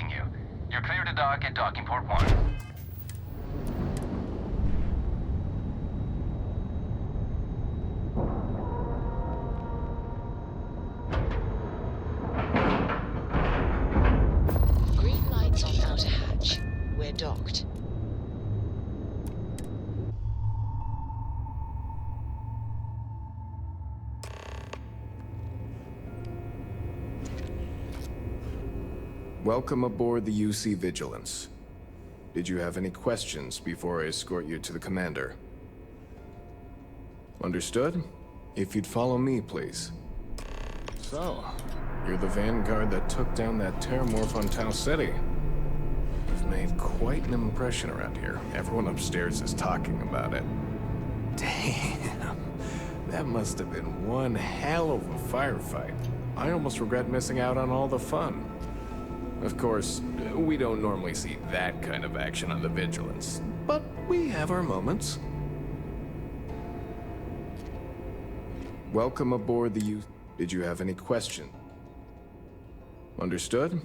expecting you. You're clear to dock at docking port 1. Green lights on outer hatch. We're docked. Welcome aboard the UC Vigilance. Did you have any questions before I escort you to the commander? Understood? If you'd follow me, please. So, you're the vanguard that took down that terramorph on Tau City. You've made quite an impression around here. Everyone upstairs is talking about it. Damn. That must have been one hell of a firefight. I almost regret missing out on all the fun. Of course, we don't normally see that kind of action on the Vigilance, but we have our moments. Welcome aboard the U... Did you have any question? Understood?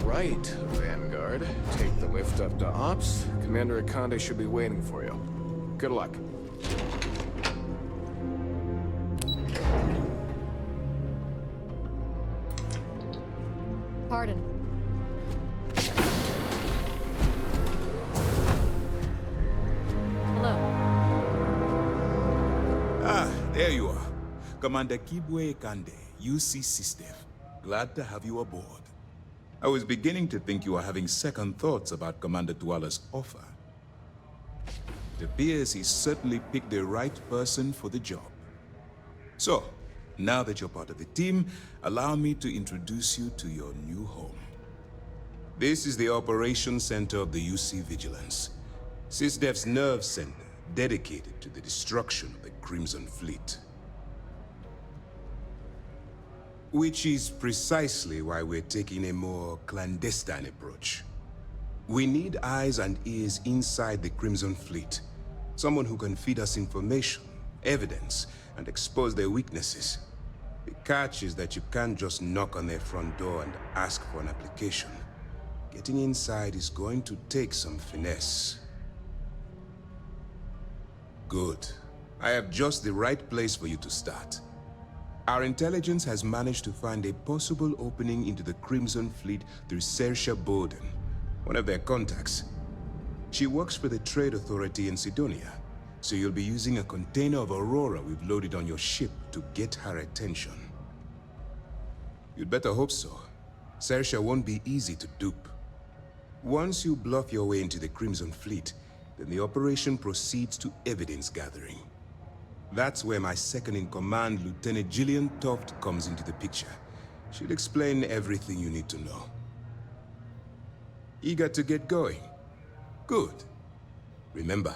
Right, Vanguard. Take the lift up to Ops. Commander Akande should be waiting for you. Good luck. Pardon. Hello. Ah, there you are. Commander Kibwe Kande, UC Systef. Glad to have you aboard. I was beginning to think you were having second thoughts about Commander Tuala's offer. It appears he certainly picked the right person for the job. So, now that you're part of the team, allow me to introduce you to your new home. This is the Operations Center of the UC Vigilance, SysDef's nerve center dedicated to the destruction of the Crimson Fleet. Which is precisely why we're taking a more clandestine approach. We need eyes and ears inside the Crimson Fleet. Someone who can feed us information, evidence, and expose their weaknesses. The catch is that you can't just knock on their front door and ask for an application. Getting inside is going to take some finesse. Good. I have just the right place for you to start. Our intelligence has managed to find a possible opening into the Crimson Fleet through Saoirse Bowden, one of their contacts. She works for the Trade Authority in Sidonia, so you'll be using a container of Aurora we've loaded on your ship to get her attention. You'd better hope so. Saoirse won't be easy to dupe. Once you bluff your way into the Crimson Fleet, then the operation proceeds to evidence gathering. That's where my second-in-command, Lieutenant Gillian Toft, comes into the picture. She'll explain everything you need to know. Eager to get going? Good. Remember,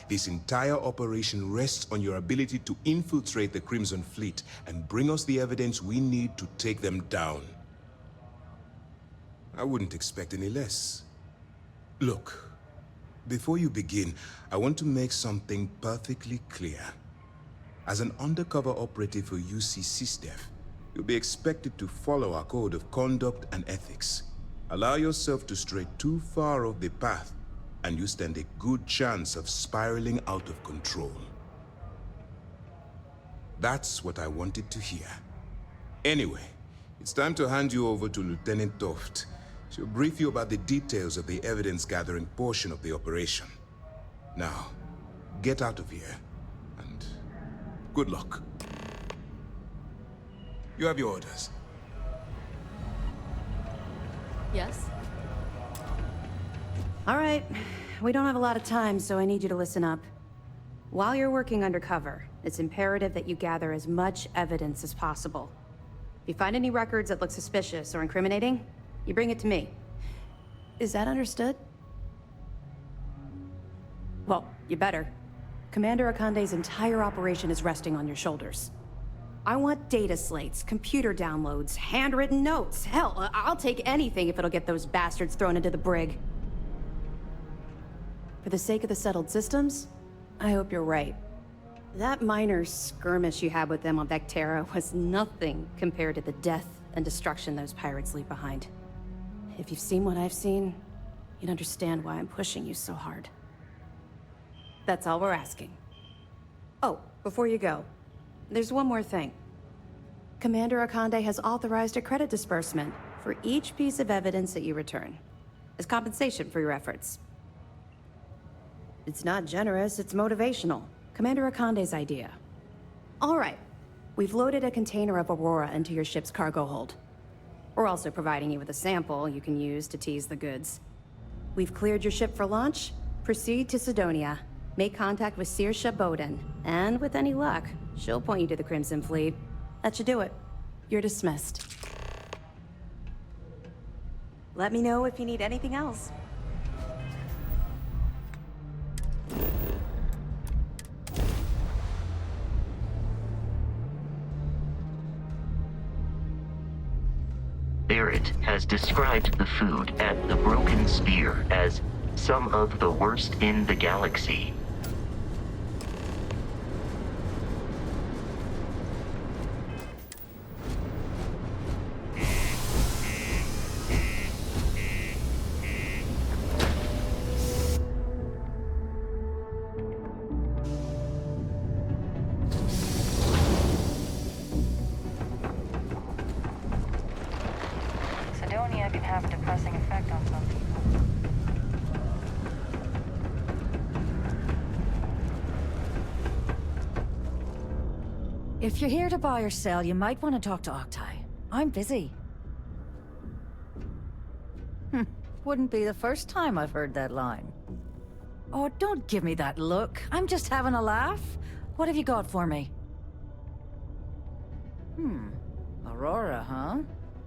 this entire operation rests on your ability to infiltrate the Crimson Fleet and bring us the evidence we need to take them down. I wouldn't expect any less. Look, before you begin, I want to make something perfectly clear. As an undercover operative for UC SysDef, you'll be expected to follow our code of conduct and ethics. Allow yourself to stray too far off the path, and you stand a good chance of spiraling out of control. That's what I wanted to hear. Anyway, it's time to hand you over to Lieutenant Toft. She'll brief you about the details of the evidence-gathering portion of the operation. Now, get out of here. Good luck. You have your orders. Yes? All right. We don't have a lot of time, so I need you to listen up. While you're working undercover, it's imperative that you gather as much evidence as possible. If you find any records that look suspicious or incriminating, you bring it to me. Is that understood? Well, you better. Commander Akande's entire operation is resting on your shoulders. I want data slates, computer downloads, handwritten notes. Hell, I'll take anything if it'll get those bastards thrown into the brig. For the sake of the settled systems, I hope you're right. That minor skirmish you had with them on Vectera was nothing compared to the death and destruction those pirates leave behind. If you've seen what I've seen, you'd understand why I'm pushing you so hard. That's all we're asking. Oh, before you go, there's one more thing. Commander Akande has authorized a credit disbursement for each piece of evidence that you return, as compensation for your efforts. It's not generous, it's motivational. Commander Akande's idea. All right, we've loaded a container of Aurora into your ship's cargo hold. We're also providing you with a sample you can use to tease the goods. We've cleared your ship for launch. Proceed to Sidonia. Make contact with Saoirse Bowden, and with any luck, she'll point you to the Crimson Fleet. That should do it. You're dismissed. Let me know if you need anything else. Barrett has described the food at the Broken Spear as some of the worst in the galaxy. Sidonia can have a depressing effect on some people. If you're here to buy or sell, you might want to talk to Octai. I'm busy. Wouldn't be the first time I've heard that line. Oh, don't give me that look. I'm just having a laugh. What have you got for me? Aurora, huh?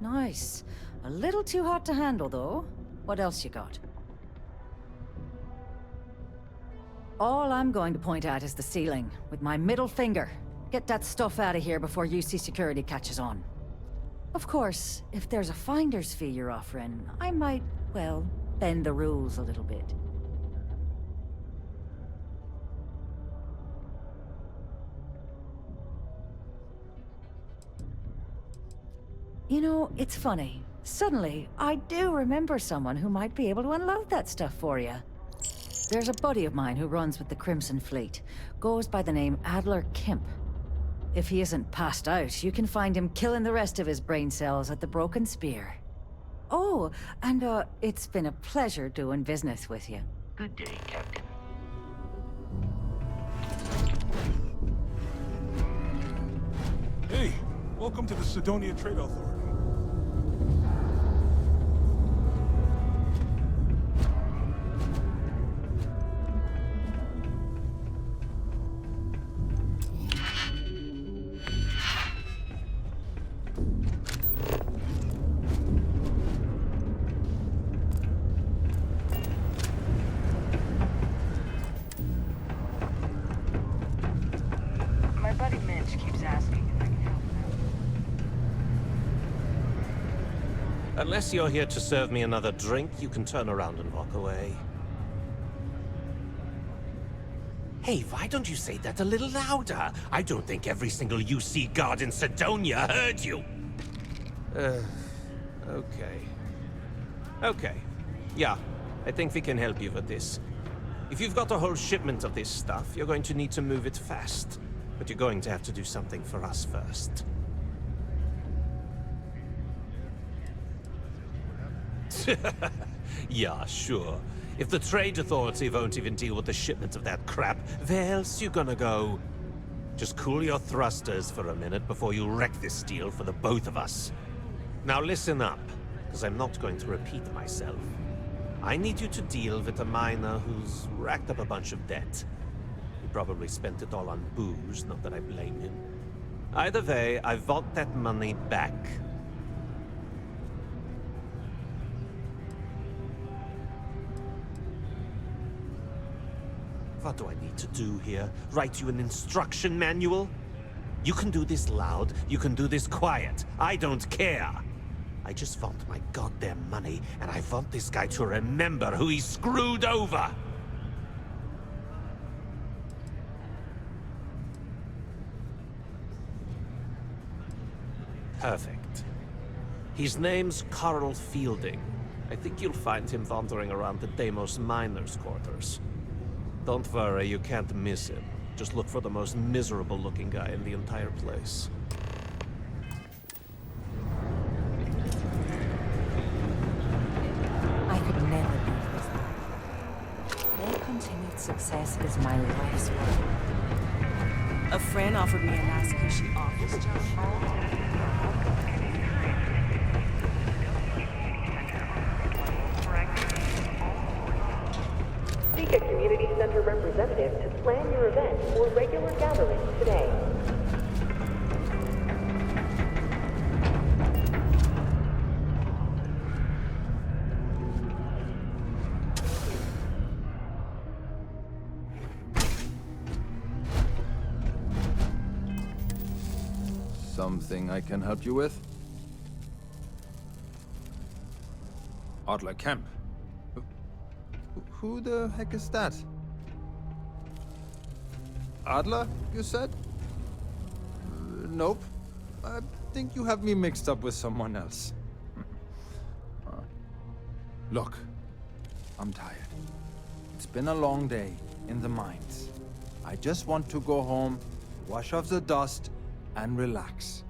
Nice. A little too hot to handle, though. What else you got? All I'm going to point at is the ceiling, with my middle finger. Get that stuff out of here before UC security catches on. Of course, if there's a finder's fee you're offering, I might, well, bend the rules a little bit. You know, it's funny. Suddenly, I do remember someone who might be able to unload that stuff for you. There's a buddy of mine who runs with the Crimson Fleet. Goes by the name Adler Kemp. If he isn't passed out, you can find him killing the rest of his brain cells at the Broken Spear. Oh, and it's been a pleasure doing business with you. Good day, Captain. Hey, welcome to the Sidonia Trade Authority. My buddy Mitch keeps asking if I can help him out. Unless you're here to serve me another drink, you can turn around and walk away. Hey, why don't you say that a little louder? I don't think every single UC guard in Sidonia heard you. Okay. Okay. Yeah, I think we can help you with this. If you've got a whole shipment of this stuff, you're going to need to move it fast. But you're going to have to do something for us first. Yeah, sure. If the Trade Authority won't even deal with the shipment of that crap, where else you gonna go? Just cool your thrusters for a minute before you wreck this deal for the both of us. Now listen up, because I'm not going to repeat myself. I need you to deal with a miner who's racked up a bunch of debt. He probably spent it all on booze, not that I blame him. Either way, I want that money back. What do I need to do here? Write you an instruction manual? You can do this loud, you can do this quiet. I don't care. I just want my goddamn money, and I want this guy to remember who he screwed over. Perfect. His name's Carl Fielding. I think you'll find him wandering around the Deimos miners' quarters. Don't worry, you can't miss him. Just look for the most miserable-looking guy in the entire place. I could never leave this. Their continued success is my life's work. A friend offered me a nice cushy office job. Seek a community center representative to plan your event or regular gatherings today. Something I can help you with? Adler Camp. Who the heck is that? Adler, you said? Nope. I think you have me mixed up with someone else. Look, I'm tired. It's been a long day in the mines. I just want to go home, wash off the dust, and relax.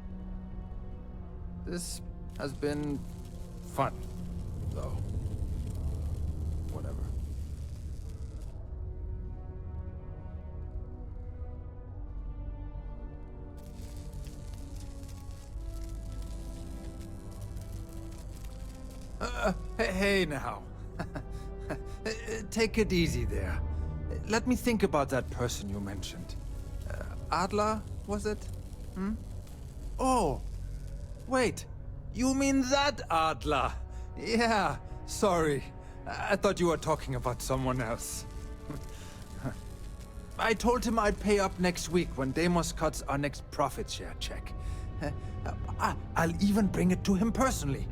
This has been fun, though. Whatever. Hey now. Take it easy there. Let me think about that person you mentioned. Adler, was it? Oh, wait. You mean that Adler? Yeah, sorry. I thought you were talking about someone else. I told him I'd pay up next week when Deimos cuts our next profit share check. I'll even bring it to him personally.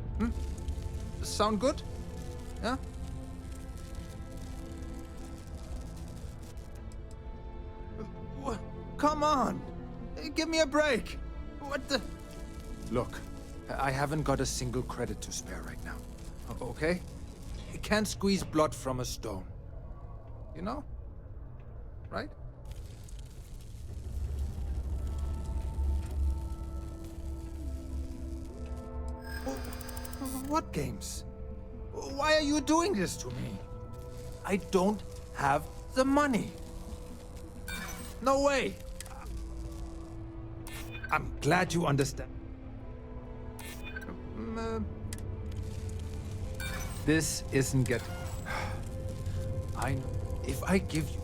Sound good? Yeah? Come on! Give me a break! What the... Look, I haven't got a single credit to spare right now. Okay? You can't squeeze blood from a stone. You know? Right? What games? Why are you doing this to me? I don't have the money. No way! I'm glad you understand. This isn't get... I know. If I give you...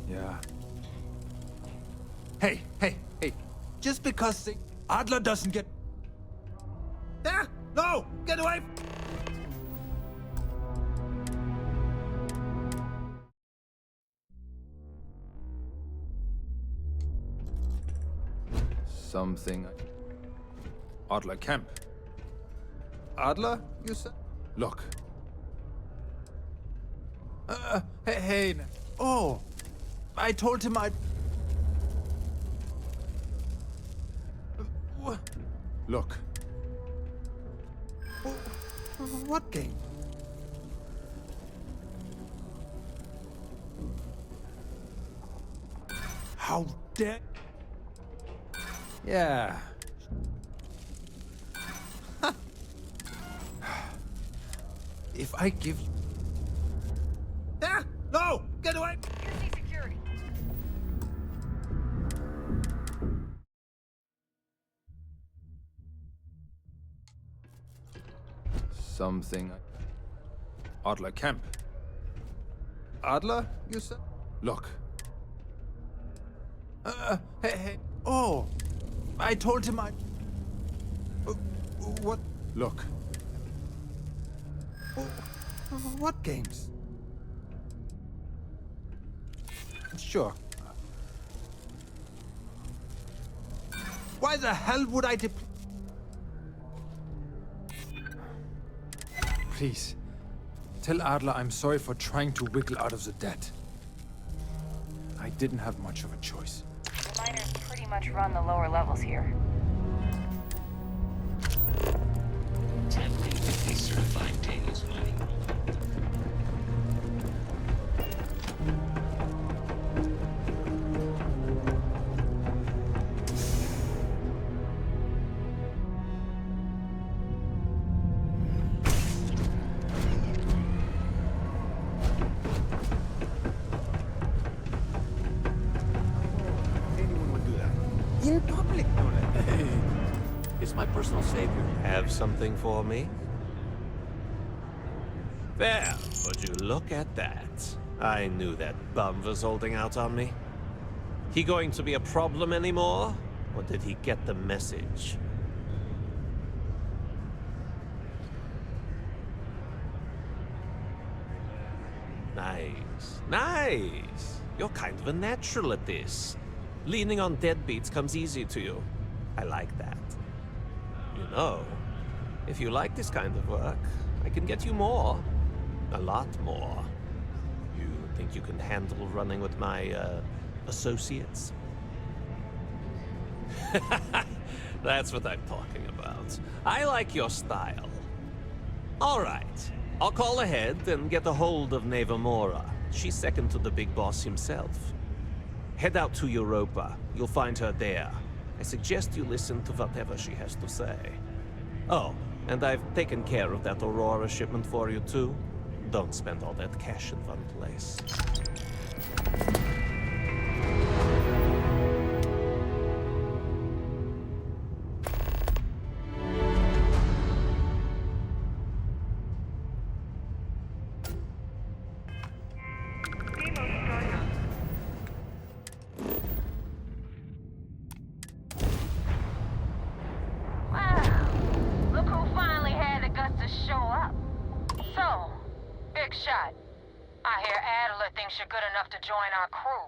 Yeah. Hey! Just because Adler doesn't get... Ah! No! Get away! Something... Adler Camp. Adler, you said? Look. Hey... Oh! I told him I'd... Look. What game? How dare... Yeah. If I give you... Ah! No! Get away! Security. Something... Adler Camp. Adler, you said? Look. Hey... Oh! I told him I... What? Look. What games? Sure. Why the hell would I Please, tell Adler I'm sorry for trying to wiggle out of the debt. I didn't have much of a choice. The miners pretty much run the lower levels here. Technically certified tails mining. Anyone would do that. In public, no less. Is my personal savior have something for me? There, would you look at that? I knew that bum was holding out on me. He going to be a problem anymore? Or did he get the message? Nice. Nice! You're kind of a natural at this. Leaning on deadbeats comes easy to you. I like that. You know, if you like this kind of work, I can get you more. A lot more. You think you can handle running with my, associates? That's what I'm talking about. I like your style. All right. I'll call ahead and get a hold of Nevamora. She's second to the big boss himself. Head out to Europa. You'll find her there. I suggest you listen to whatever she has to say. Oh, and I've taken care of that Aurora shipment for you too. Don't spend all that cash in one place. Look who finally had the guts to show up. So, big shot. I hear Adler thinks you're good enough to join our crew.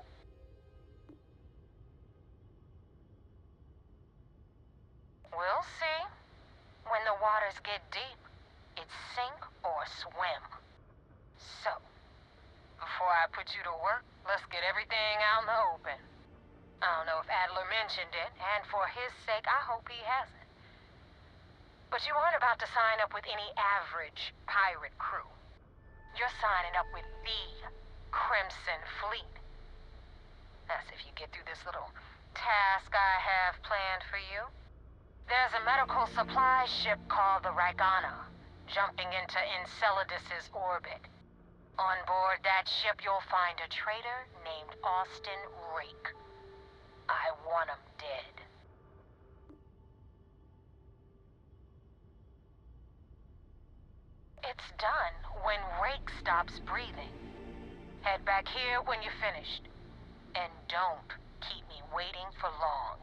We'll see. When the waters get deep, it's sink or swim. So, before I put you to work, let's get everything out in the open. I don't know if Adler mentioned it, and for his sake, I hope he hasn't. But you aren't about to sign up with any average pirate crew. You're signing up with the Crimson Fleet. That's if you get through this little task I have planned for you. There's a medical supply ship called the Ragana, jumping into Enceladus's orbit. On board that ship, you'll find a traitor named Austin Rake. I want him dead. It's done when Rake stops breathing. Head back here when you're finished. And don't keep me waiting for long.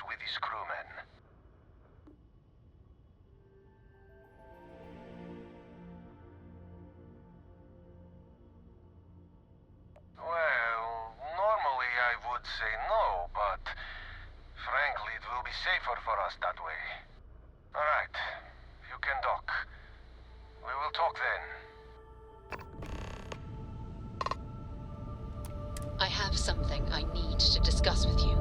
With his crewmen. Well, normally I would say no, but safer for us that way. Alright, you can dock. We will talk then. I have something I need to discuss with you.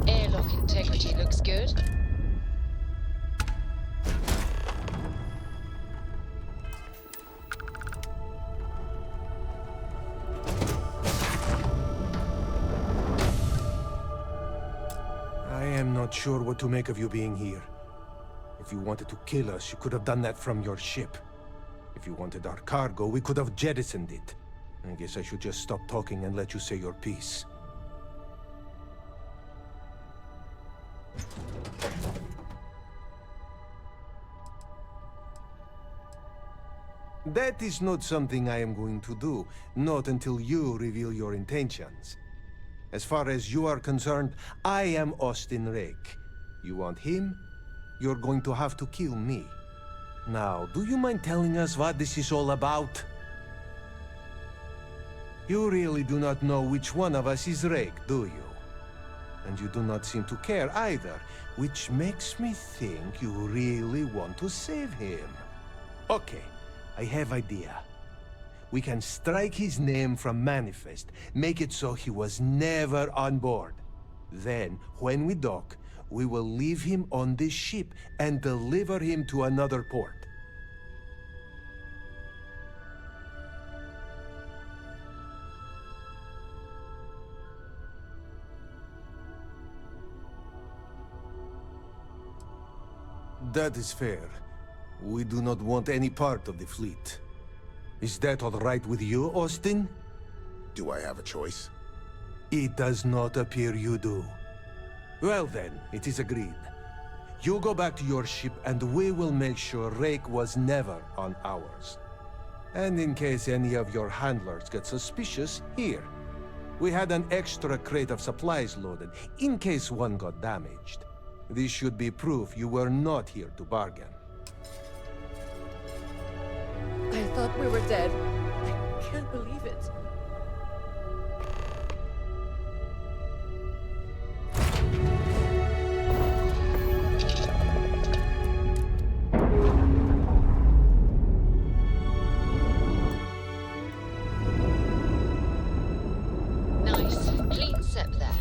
Airlock integrity looks good. I am not sure what to make of you being here. If you wanted to kill us, you could have done that from your ship. If you wanted our cargo, we could have jettisoned it. I guess I should just stop talking and let you say your piece. That is not something I am going to do, not until you reveal your intentions. As far as you are concerned, I am Austin Rake. You want him? You're going to have to kill me. Now, do you mind telling us what this is all about? You really do not know which one of us is Rake, do you? And you do not seem to care either, which makes me think you really want to save him. Okay, I have idea. We can strike his name from Manifest, make it so he was never on board. Then, when we dock, we will leave him on this ship and deliver him to another port. That is fair. We do not want any part of the fleet. Is that all right with you, Austin? Do I have a choice? It does not appear you do. Well then, it is agreed. You go back to your ship and we will make sure Rake was never on ours. And in case any of your handlers get suspicious, here. We had an extra crate of supplies loaded, in case one got damaged. This should be proof you were not here to bargain. I thought we were dead. I can't believe it. Nice. Clean sep there.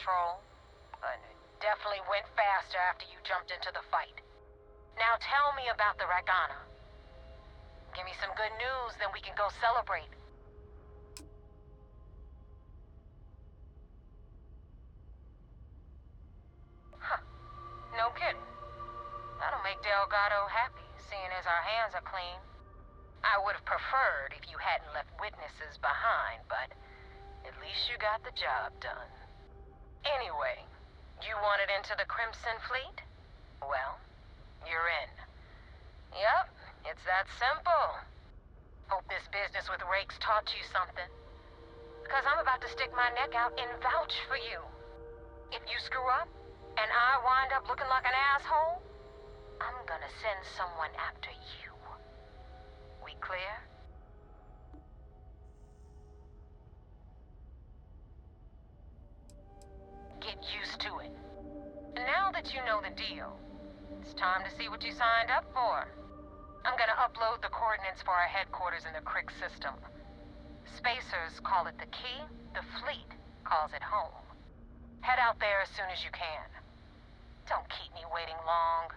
control, but it definitely went faster after you jumped into the fight. Now tell me about the Ragana. Give me some good news, then we can go celebrate. Delgado happy, seeing as our hands are clean. I would have preferred if you hadn't left witnesses behind, but at least you got the job done. Anyway, you wanted into the Crimson Fleet? Well, you're in. Yup, it's that simple. Hope this business with Rake's taught you something. Because I'm about to stick my neck out and vouch for you. If you screw up, and I wind up looking like an asshole, I'm gonna send someone after you. We clear? Get used to it. Now that you know the deal, it's time to see what you signed up for. I'm gonna upload the coordinates for our headquarters in the Crick system. Spacers call it the key, the fleet calls it home. Head out there as soon as you can. Don't keep me waiting long.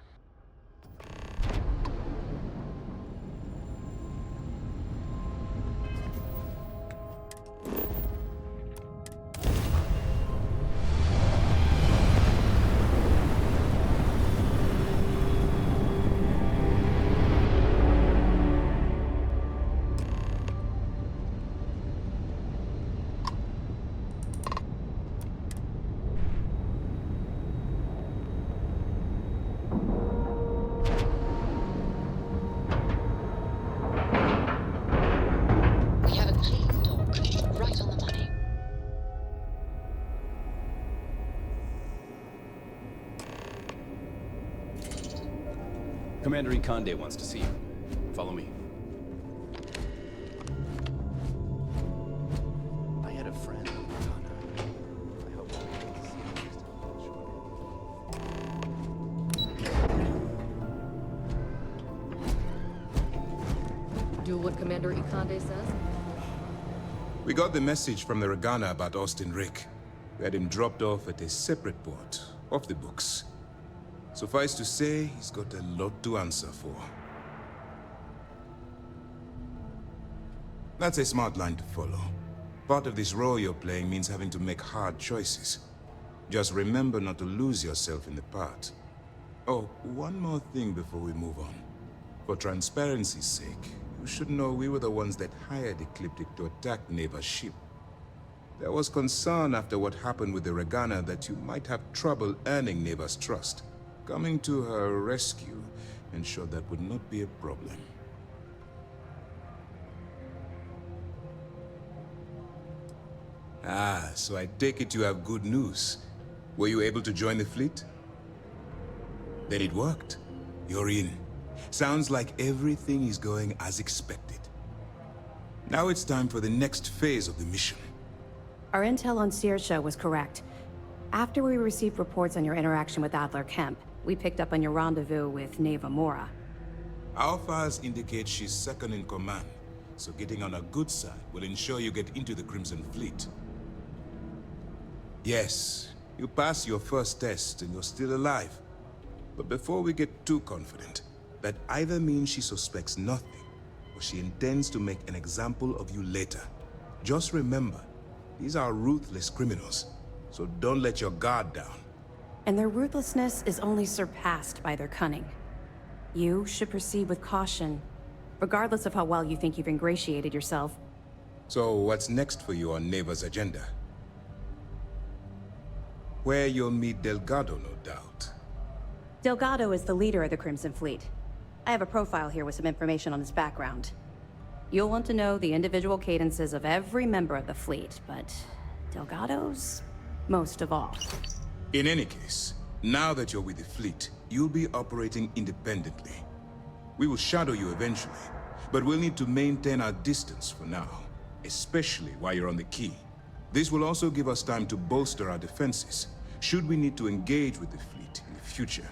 We have a clean dock, right on the money. Commander Ikande wants to see you. Follow me. I had a friend. I hope I'll be able to see him next time. Do what Commander Ikande says? We got the message from the Regana about Austin Rick. We had him dropped off at a separate port, off the books. Suffice to say, he's got a lot to answer for. That's a smart line to follow. Part of this role you're playing means having to make hard choices. Just remember not to lose yourself in the part. Oh, one more thing before we move on. For transparency's sake, you should know we were the ones that hired Ecliptic to attack Neva's ship. There was concern after what happened with the Regana that you might have trouble earning Neva's trust. Coming to her rescue ensured that would not be a problem. Ah, so I take it you have good news. Were you able to join the fleet? Then it worked. You're in. Sounds like everything is going as expected. Now it's time for the next phase of the mission. Our intel on Saoirse was correct. After we received reports on your interaction with Adler Kemp, we picked up on your rendezvous with Neva Mora. Our files indicate she's second in command, so getting on her good side will ensure you get into the Crimson Fleet. Yes, you passed your first test and you're still alive. But before we get too confident, that either means she suspects nothing, or she intends to make an example of you later. Just remember, these are ruthless criminals, so don't let your guard down. And their ruthlessness is only surpassed by their cunning. You should proceed with caution, regardless of how well you think you've ingratiated yourself. So what's next for you on Neva's agenda? Where you'll meet Delgado, no doubt. Delgado is the leader of the Crimson Fleet. I have a profile here with some information on his background. You'll want to know the individual cadences of every member of the fleet, but Delgado's most of all. In any case, now that you're with the fleet, you'll be operating independently. We will shadow you eventually, but we'll need to maintain our distance for now, especially while you're on the key. This will also give us time to bolster our defenses, should we need to engage with the fleet in the future.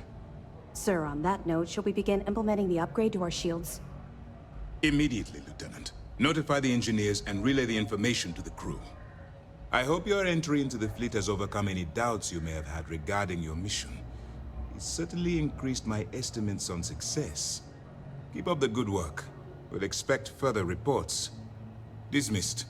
Sir, on that note, shall we begin implementing the upgrade to our shields? Immediately, Lieutenant. Notify the engineers and relay the information to the crew. I hope your entry into the fleet has overcome any doubts you may have had regarding your mission. It certainly increased my estimates on success. Keep up the good work. We'll expect further reports. Dismissed.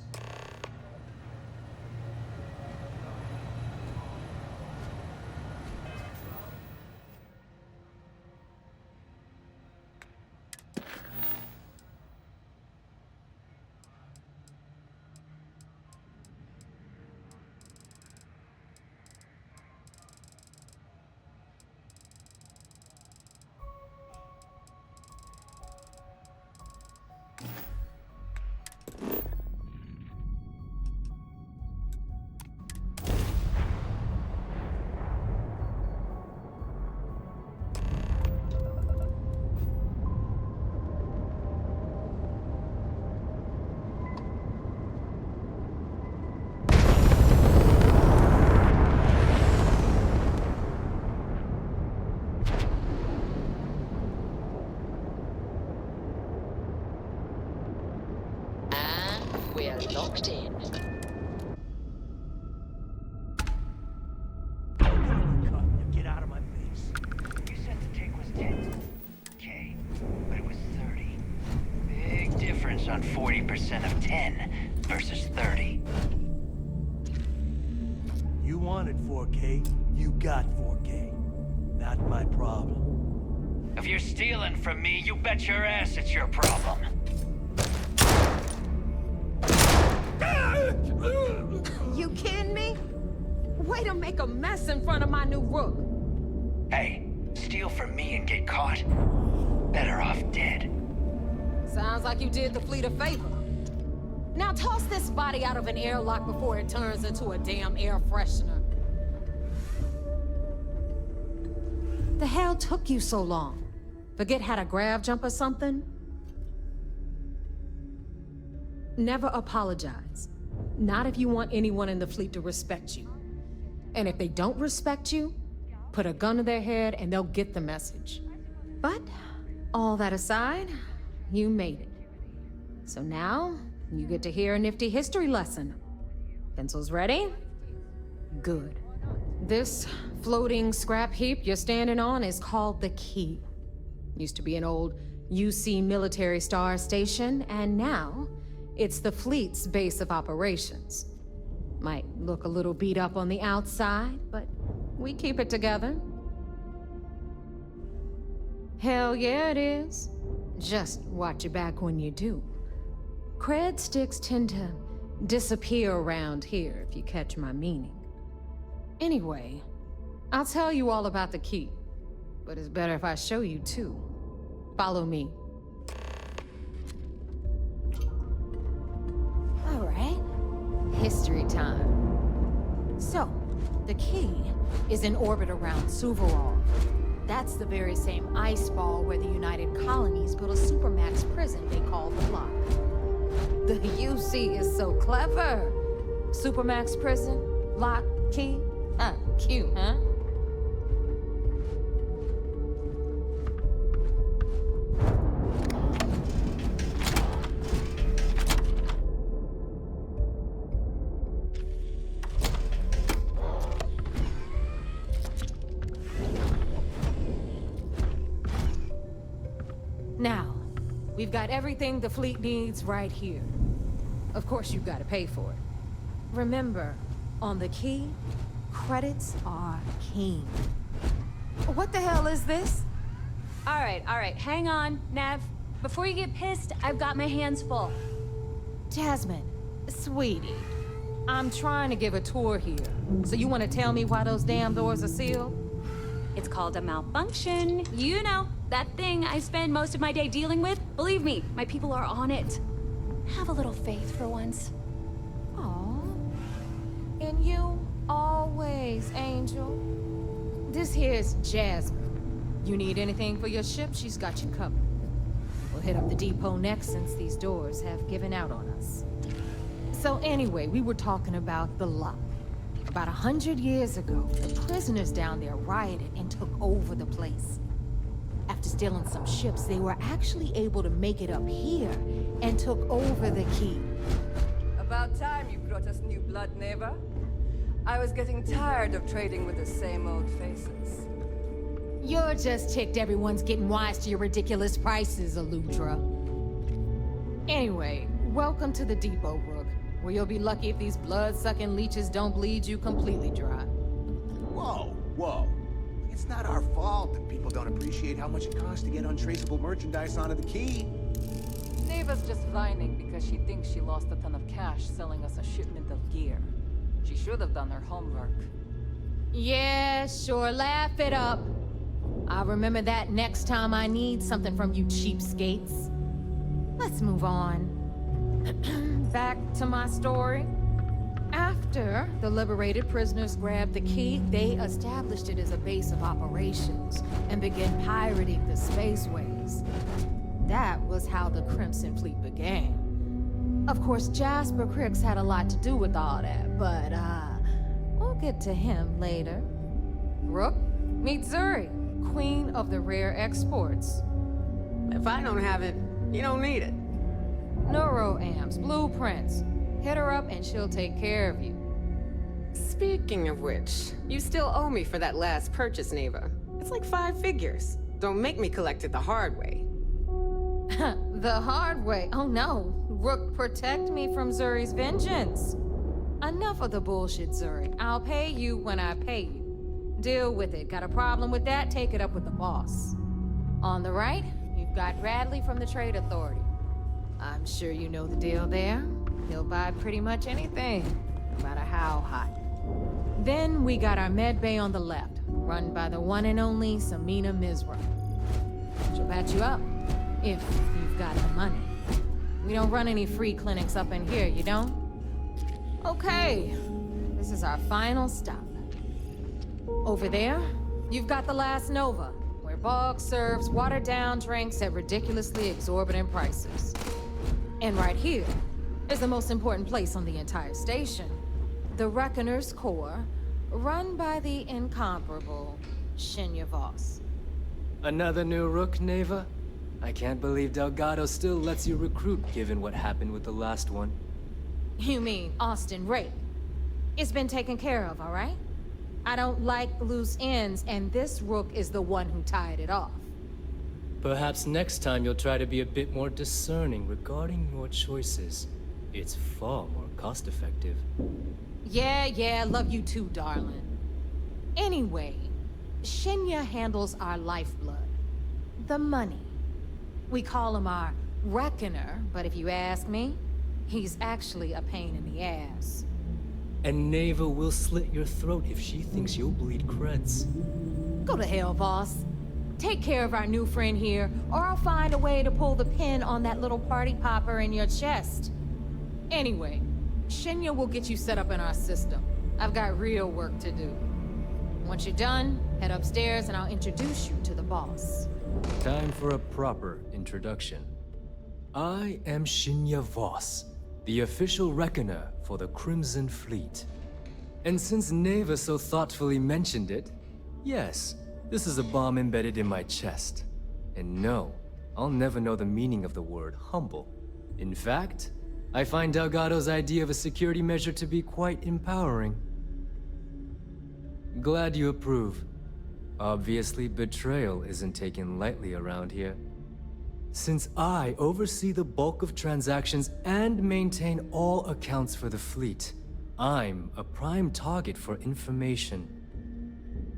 locked in. Get out of my face. You said the take was 10K, but it was 30. Big difference on 40% of 10 versus 30. You wanted 4K, you got 4K. Not my problem. If you're stealing from me, you bet your ass it's your problem. You kidding me? Way to make a mess in front of my new Rook. Hey, steal from me and get caught. Better off dead. Sounds like you did the fleet a favor. Now toss this body out of an airlock before it turns into a damn air freshener. The hell took you so long? Forget how to grav jump or something? Never apologize. Not if you want anyone in the fleet to respect you. And if they don't respect you, put a gun to their head and they'll get the message. But, all that aside, you made it. So now, you get to hear a nifty history lesson. Pencils ready? Good. This floating scrap heap you're standing on is called the Key. Used to be an old UC military star station, and now it's the fleet's base of operations. Might look a little beat up on the outside, but we keep it together. Hell yeah, it is. Just watch your back when you do. Cred sticks tend to disappear around here, if you catch my meaning. Anyway, I'll tell you all about the Key, but it's better if I show you too. Follow me. All right. History time. So, the Key is in orbit around Suvorov. That's the very same ice ball where the United Colonies built a supermax prison they call the Lock. The UC is so clever. Supermax prison, Lock, Key. Cute, huh? Now, we've got everything the fleet needs right here. Of course, you've got to pay for it. Remember, on the Key, credits are king. What the hell is this? All right, hang on, Nev. Before you get pissed, I've got my hands full. Jasmine, sweetie, I'm trying to give a tour here. So you want to tell me why those damn doors are sealed? It's called a malfunction. You know, that thing I spend most of my day dealing with. Believe me, my people are on it. Have a little faith for once. Aw. And you always, Angel. This here's Jasmine. You need anything for your ship, she's got you covered. We'll hit up the depot next since these doors have given out on us. So anyway, we were talking about the Lock. About 100 years ago, the prisoners down there rioted and took over the place. After stealing some ships, they were actually able to make it up here and took over the Key. About time you brought us new blood, Neva. I was getting tired of trading with the same old faces. You're just ticked everyone's getting wise to your ridiculous prices, Aludra. Anyway, welcome to the depot, Rook, where you'll be lucky if these blood-sucking leeches don't bleed you completely dry. Whoa. It's not our fault that people don't appreciate how much it costs to get untraceable merchandise onto the Key. Neva's just whining because she thinks she lost a ton of cash selling us a shipment of gear. She should have done her homework. Yeah, sure, laugh it up. I'll remember that next time I need something from you cheapskates. Let's move on. Back to my story. After the liberated prisoners grabbed the Key, they established it as a base of operations and began pirating the spaceways. That was how the Crimson Fleet began. Of course, Jasper Cricks had a lot to do with all that, but, we'll get to him later. Rook, meet Zuri, queen of the rare exports. If I don't have it, you don't need it. Neuroamps, blueprints, Hit her up and she'll take care of you. Speaking of which, you still owe me for that last purchase, Neva. It's like 5 figures. Don't make me collect it the hard way. The hard way? Oh no. Rook, protect me from Zuri's vengeance. Enough of the bullshit, Zuri. I'll pay you when I pay you. Deal with it. Got a problem with that? Take it up with the boss. On the right, you've got Bradley from the Trade Authority. I'm sure you know the deal there. He'll buy pretty much anything, no matter how hot. Then we got our med bay on the left, run by the one and only Samina Mizra. She'll patch you up, if you've got the money. We don't run any free clinics up in here, you don't? Okay, this is our final stop. Over there, you've got the Last Nova, where Bog serves watered-down drinks at ridiculously exorbitant prices. And right here is the most important place on the entire station. The Reckoner's Core, run by the incomparable Shinya Voss. Another new Rook, Neva? I can't believe Delgado still lets you recruit, given what happened with the last one. You mean Austin Rake? It's been taken care of, all right? I don't like loose ends, and this Rook is the one who tied it off. Perhaps next time you'll try to be a bit more discerning regarding your choices. It's far more cost-effective. Yeah, love you too, darling. Anyway, Shinya handles our lifeblood. The money. We call him our Reckoner, but if you ask me, he's actually a pain in the ass. And Neva will slit your throat if she thinks you'll bleed creds. Go to hell, boss. Take care of our new friend here, or I'll find a way to pull the pin on that little party popper in your chest. Anyway, Shinya will get you set up in our system. I've got real work to do. Once you're done, head upstairs and I'll introduce you to the boss. Time for a proper introduction. I am Shinya Voss, the official Reckoner for the Crimson Fleet. And since Neva so thoughtfully mentioned it, yes, this is a bomb embedded in my chest. And no, I'll never know the meaning of the word humble. In fact, I find Delgado's idea of a security measure to be quite empowering. Glad you approve. Obviously, betrayal isn't taken lightly around here. Since I oversee the bulk of transactions and maintain all accounts for the fleet, I'm a prime target for information.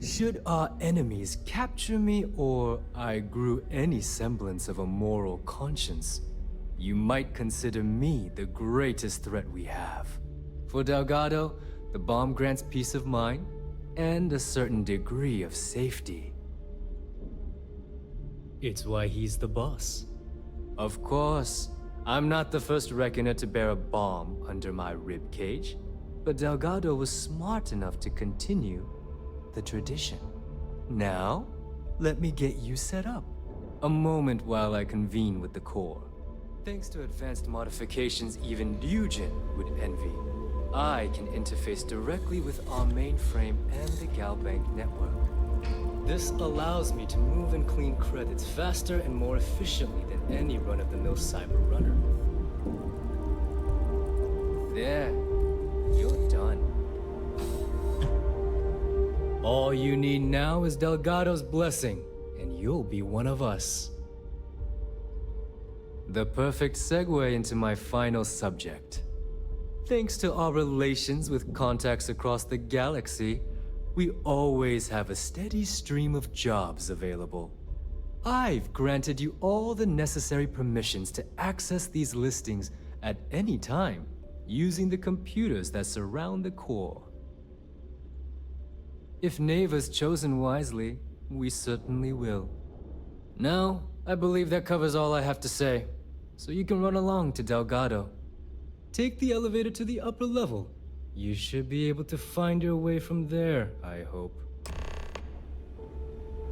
Should our enemies capture me or I grew any semblance of a moral conscience, you might consider me the greatest threat we have. For Delgado, the bomb grants peace of mind and a certain degree of safety. It's why he's the boss. Of course, I'm not the first Reckoner to bear a bomb under my ribcage, but Delgado was smart enough to continue the tradition. Now, let me get you set up. A moment while I convene with the core. Thanks to advanced modifications even Ryujin would envy, I can interface directly with our mainframe and the Galbank network. This allows me to move and clean credits faster and more efficiently than any run-of-the-mill cyber runner. There, you're done. All you need now is Delgado's blessing, and you'll be one of us. The perfect segue into my final subject. Thanks to our relations with contacts across the galaxy, we always have a steady stream of jobs available. I've granted you all the necessary permissions to access these listings at any time, using the computers that surround the core. If Neva's chosen wisely, we certainly will. Now, I believe that covers all I have to say, so you can run along to Delgado. Take the elevator to the upper level. You should be able to find your way from there, I hope.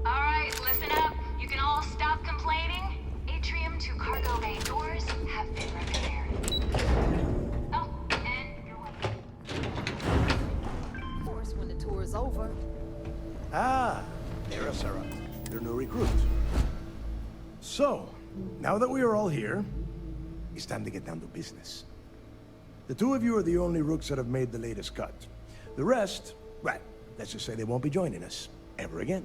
Alright, listen up. You can all stop complaining. Atrium to cargo bay doors have been repaired. Oh, and you're welcome. Of course, when the tour is over. Ah, there, Sarah. Your new recruit. So, now that we are all here, it's time to get down to business. The two of you are the only Rooks that have made the latest cut. The rest, well, let's just say they won't be joining us. Ever again.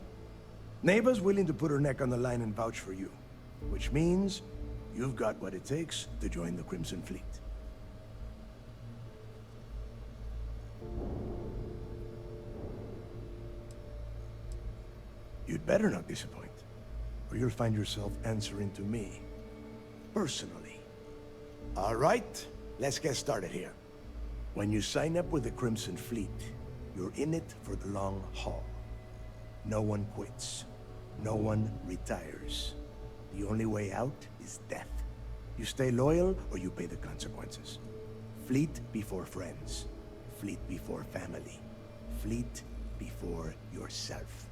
Neva's willing to put her neck on the line and vouch for you. Which means you've got what it takes to join the Crimson Fleet. You'd better not disappoint, or you'll find yourself answering to me. Personally. All right, let's get started here. When you sign up with the Crimson Fleet, you're in it for the long haul. No one quits. No one retires. The only way out is death. You stay loyal or you pay the consequences. Fleet before friends. Fleet before family. Fleet before yourself.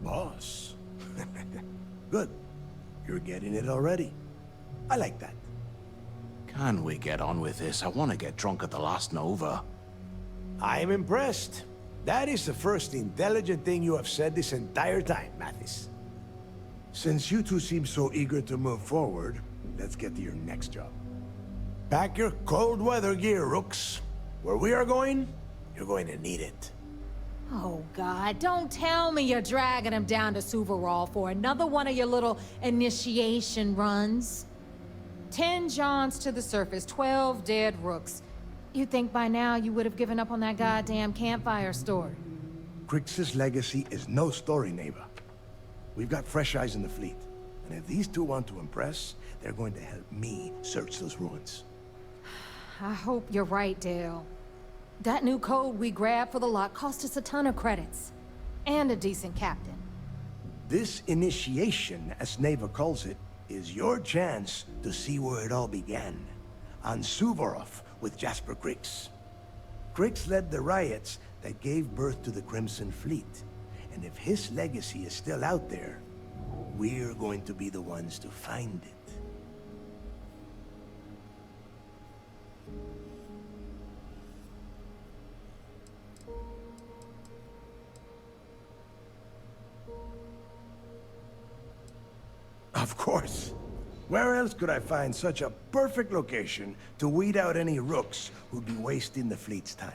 Boss. Good. You're getting it already. I like that. Can we get on with this? I want to get drunk at the last Nova. I'm impressed. That is the first intelligent thing you have said this entire time, Mathis. Since you two seem so eager to move forward, let's get to your next job. Pack your cold weather gear, Rooks. Where we are going, you're going to need it. Oh, God, don't tell me you're dragging him down to Suvarall for another one of your little initiation runs. 10 Johns to the surface, 12 dead Rooks. You'd think by now you would have given up on that goddamn campfire story. Crix's legacy is no story, Neva. We've got fresh eyes in the fleet. And if these two want to impress, they're going to help me search those ruins. I hope you're right, Dale. That new code we grabbed for the lot cost us a ton of credits. And a decent captain. This initiation, as Neva calls it, is your chance to see where it all began. On Suvorov with Jasper Crix. Crix led the riots that gave birth to the Crimson Fleet. And if his legacy is still out there, we're going to be the ones to find it. Of course. Where else could I find such a perfect location to weed out any Rooks who'd be wasting the fleet's time?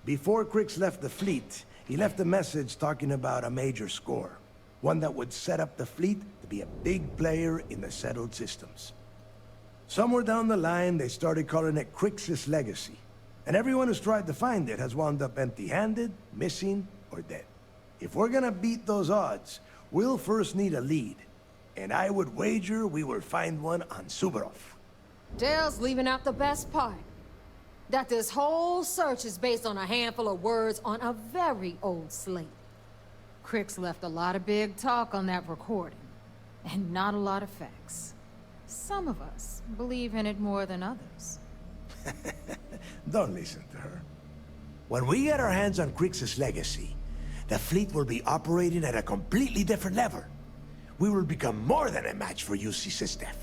Before Crix left the fleet, he left a message talking about a major score. One that would set up the fleet to be a big player in the settled systems. Somewhere down the line, they started calling it Crix's legacy. And everyone who's tried to find it has wound up empty-handed, missing, or dead. If we're gonna beat those odds, we'll first need a lead. And I would wager we will find one on Suvorov. Dale's leaving out the best part. That this whole search is based on a handful of words on a very old slate. Crix left a lot of big talk on that recording, and not a lot of facts. Some of us believe in it more than others. Don't listen to her. When we get our hands on Crix's legacy, the fleet will be operating at a completely different level. We will become more than a match for UC Systef.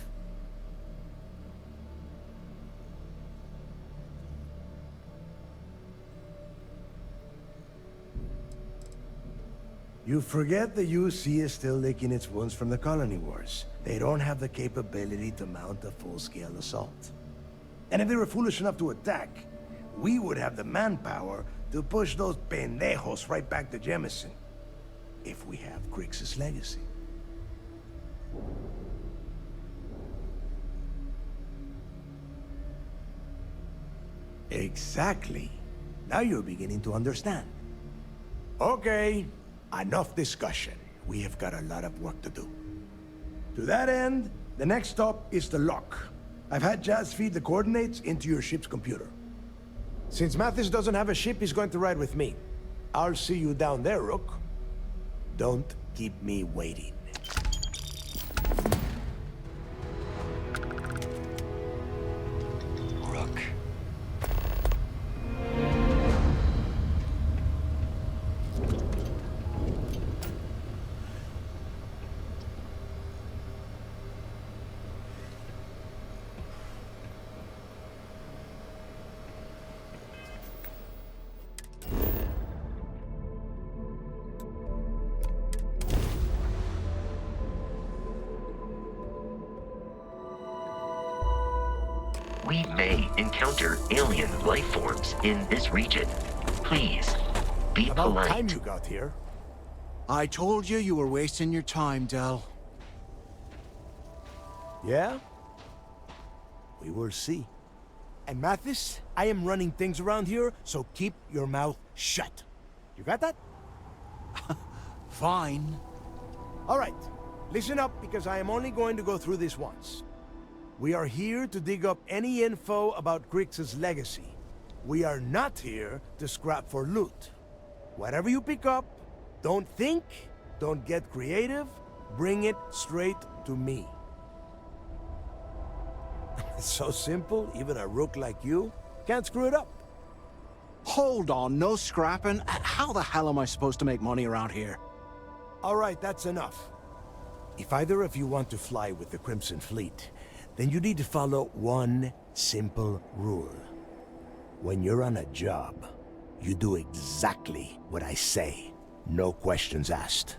You forget the UC is still licking its wounds from the colony wars. They don't have the capability to mount a full-scale assault. And if they were foolish enough to attack, we would have the manpower to push those pendejos right back to Jemison. If we have Crix's legacy. Exactly. Now you're beginning to understand. Okay, enough discussion. We have got a lot of work to do. To that end, the next stop is the lock. I've had Jazz feed the coordinates into your ship's computer. Since Mathis doesn't have a ship, he's going to ride with me. I'll see you down there, Rook. Don't keep me waiting. Rook. We may encounter alien life forms in this region. Please, be About polite. time you got here. I told you you were wasting your time, Del. Yeah? We will see. And Mathis, I am running things around here, so keep your mouth shut. You got that? Fine. All right. Listen up, because I am only going to go through this once. We are here to dig up any info about Grix's legacy. We are not here to scrap for loot. Whatever you pick up, don't think, don't get creative, bring it straight to me. It's so simple, even a rook like you can't screw it up. Hold on, no scrapping? How the hell am I supposed to make money around here? All right, that's enough. If either of you want to fly with the Crimson Fleet, then you need to follow one simple rule. When you're on a job, you do exactly what I say. No questions asked.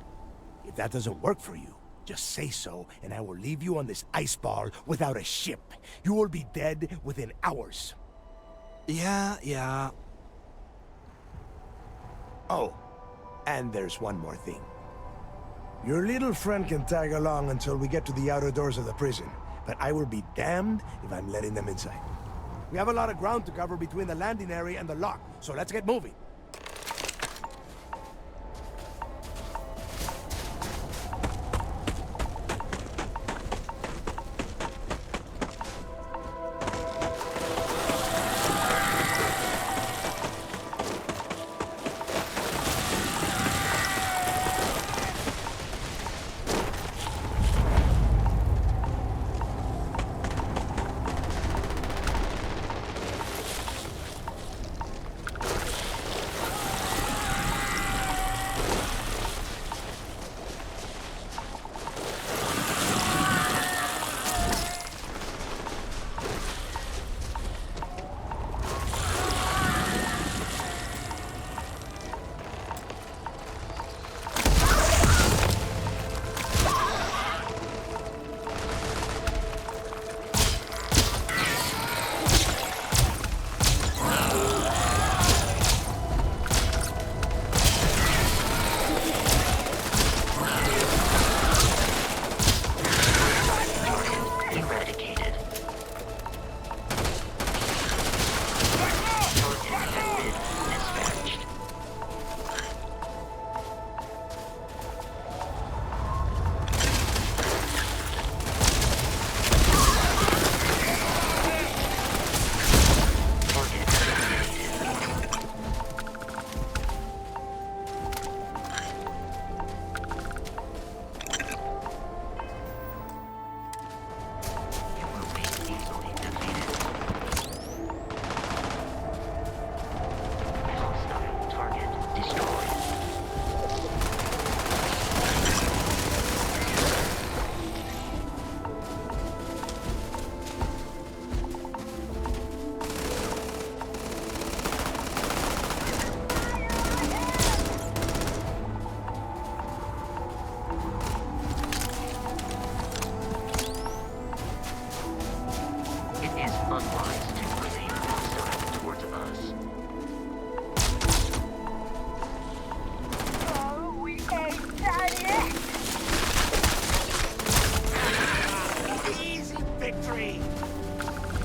If that doesn't work for you, just say so, and I will leave you on this ice ball without a ship. You will be dead within hours. Yeah. Oh, and there's one more thing. Your little friend can tag along until we get to the outer doors of the prison, but I will be damned if I'm letting them inside. We have a lot of ground to cover between the landing area and the lock, so let's get moving.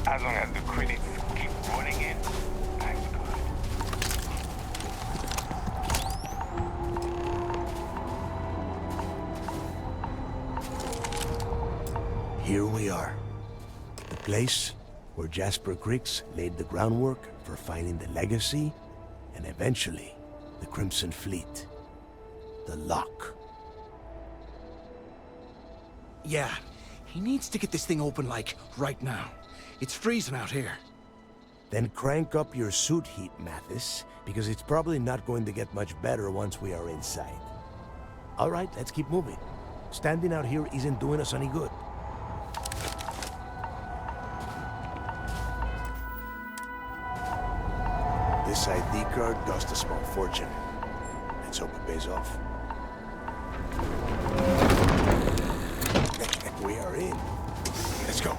As long as the credits keep rolling in, I'm good. Here we are. The place where Jasper Griggs laid the groundwork for finding the legacy, and eventually, the Crimson Fleet. The lock. Yeah, he needs to get this thing open, like, right now. It's freezing out here. Then crank up your suit heat, Mathis, because it's probably not going to get much better once we are inside. All right, let's keep moving. Standing out here isn't doing us any good. This ID card cost a small fortune. Let's hope it pays off. We are in. Let's go.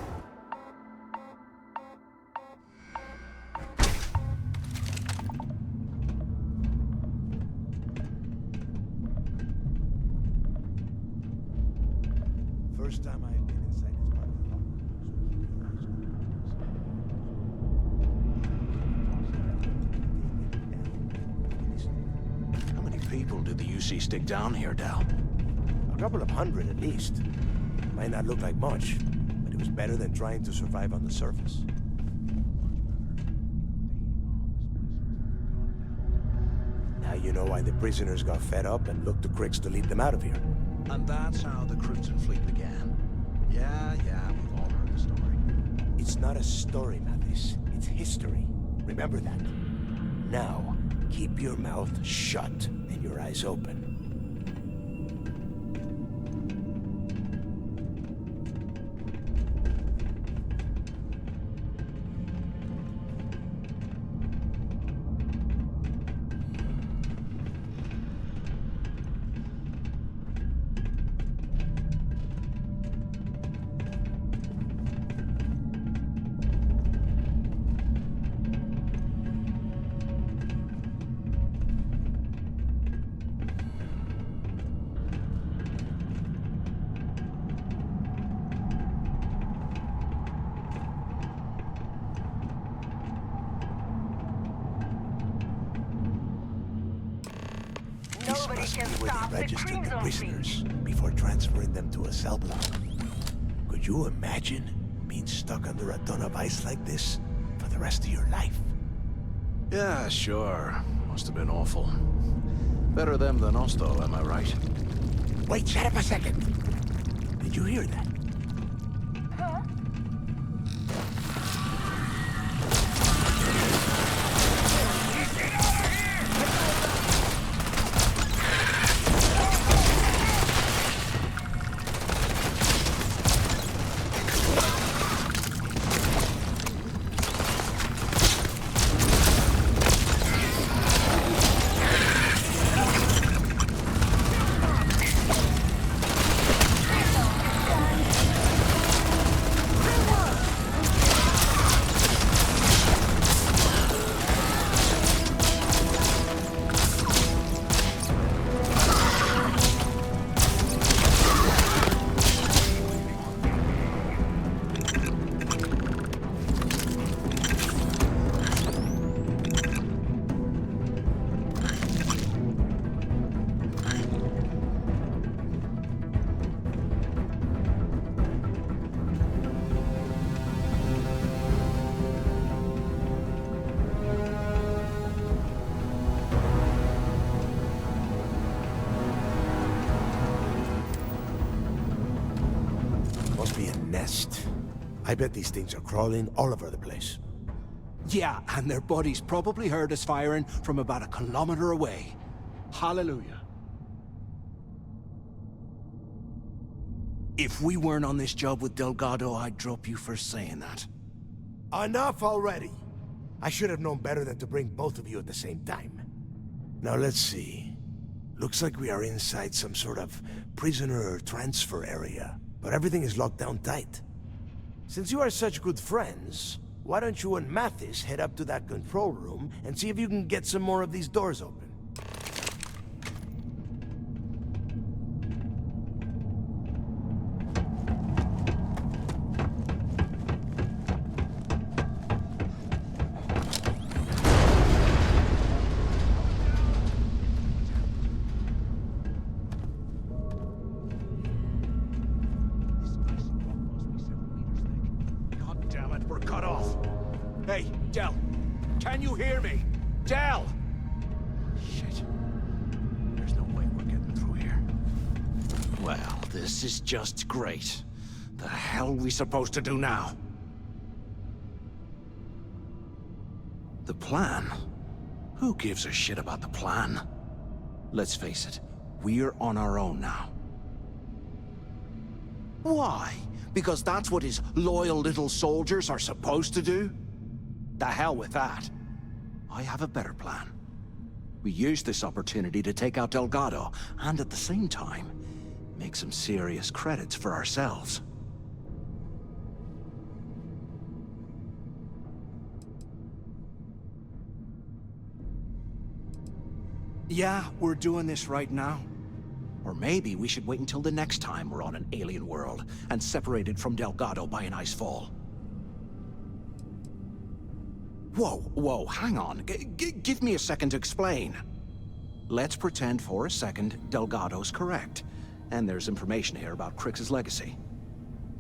you see stick down here, Dal? A couple of hundred at least. Might not look like much, but it was better than trying to survive on the surface. Now you know why the prisoners got fed up and looked to Crix to lead them out of here. And that's how the Crimson Fleet began. Yeah, we've all heard the story. It's not a story, Mathis. It's history. Remember that. Now, keep your mouth shut and your eyes open. Register the prisoners before transferring them to a cell block. Could you imagine being stuck under a ton of ice like this for the rest of your life? Yeah, sure. Must have been awful. Better them than us, though, am I right? Wait, shut up a second. Did you hear that? I bet these things are crawling all over the place. Yeah, and their buddies probably heard us firing from about a kilometer away. Hallelujah. If we weren't on this job with Delgado, I'd drop you for saying that. Enough already! I should have known better than to bring both of you at the same time. Now let's see. Looks like we are inside some sort of prisoner transfer area, but everything is locked down tight. Since you are such good friends, why don't you and Mathis head up to that control room and see if you can get some more of these doors open? Hey, Del! Can you hear me? Del! Shit. There's no way we're getting through here. Well, this is just great. The hell are we supposed to do now? The plan? Who gives a shit about the plan? Let's face it, we're on our own now. Why? Because that's what his loyal little soldiers are supposed to do? The hell with that. I have a better plan. We use this opportunity to take out Delgado, and at the same time, make some serious credits for ourselves. Yeah, we're doing this right now. Or maybe we should wait until the next time we're on an alien world and separated from Delgado by an ice fall. Whoa, hang on. Give me a second to explain. let's pretend for a second Delgado's correct, and there's information here about Crix's legacy.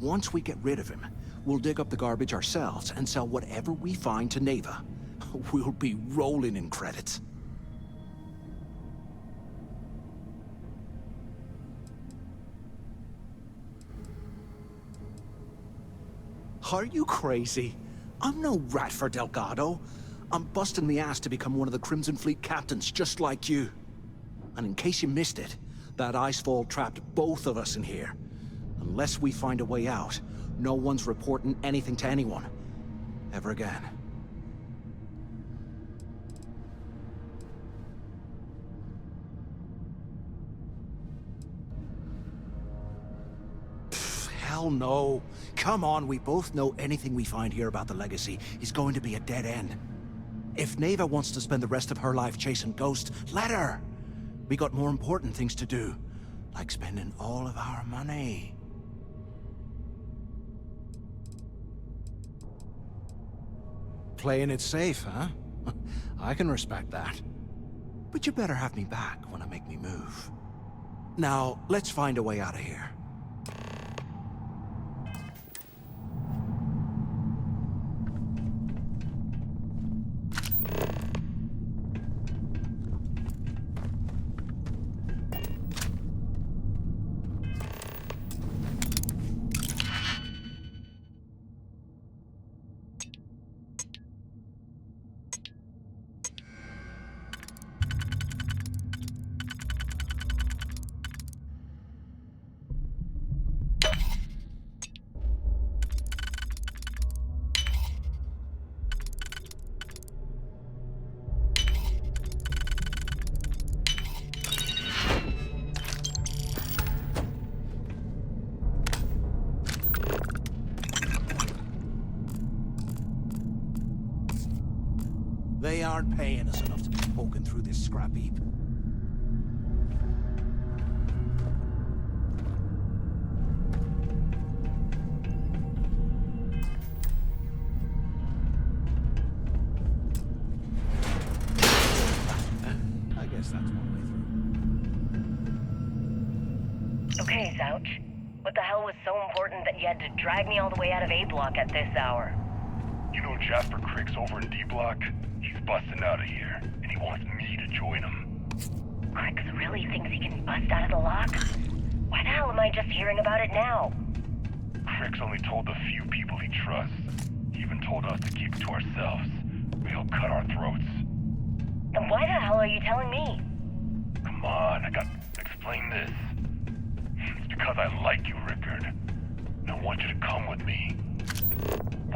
Once we get rid of him, we'll dig up the garbage ourselves and sell whatever we find to Neva. We'll be rolling in credits. Are you crazy? I'm no rat for Delgado. I'm busting the ass to become one of the Crimson Fleet captains, just like you. And in case you missed it, that icefall trapped both of us in here. Unless we find a way out, no one's reporting anything to anyone. Ever again. Hell no. Come on, we both know anything we find here about the legacy is going to be a dead end. If Neva wants to spend the rest of her life chasing ghosts, let her. We got more important things to do, like spending all of our money. Playing it safe, huh? I can respect that. But you better have me back when I make me move. Now, let's find a way out of here. They aren't paying us enough to be poking through this scrap heap. I guess that's one way through. Okay, Zouch. What the hell was so important that you had to drag me all the way out of A block at this hour? You know Jasper Crick's over in D block? He's busting out of here, and he wants me to join him. Crix really thinks he can bust out of the lock? Why the hell am I just hearing about it now? Crick's only told the few people he trusts. He even told us to keep it to ourselves, or he'll cut our throats. Then why the hell are you telling me? Come on, I got to explain this. It's because I like you, Rickard. And I want you to come with me.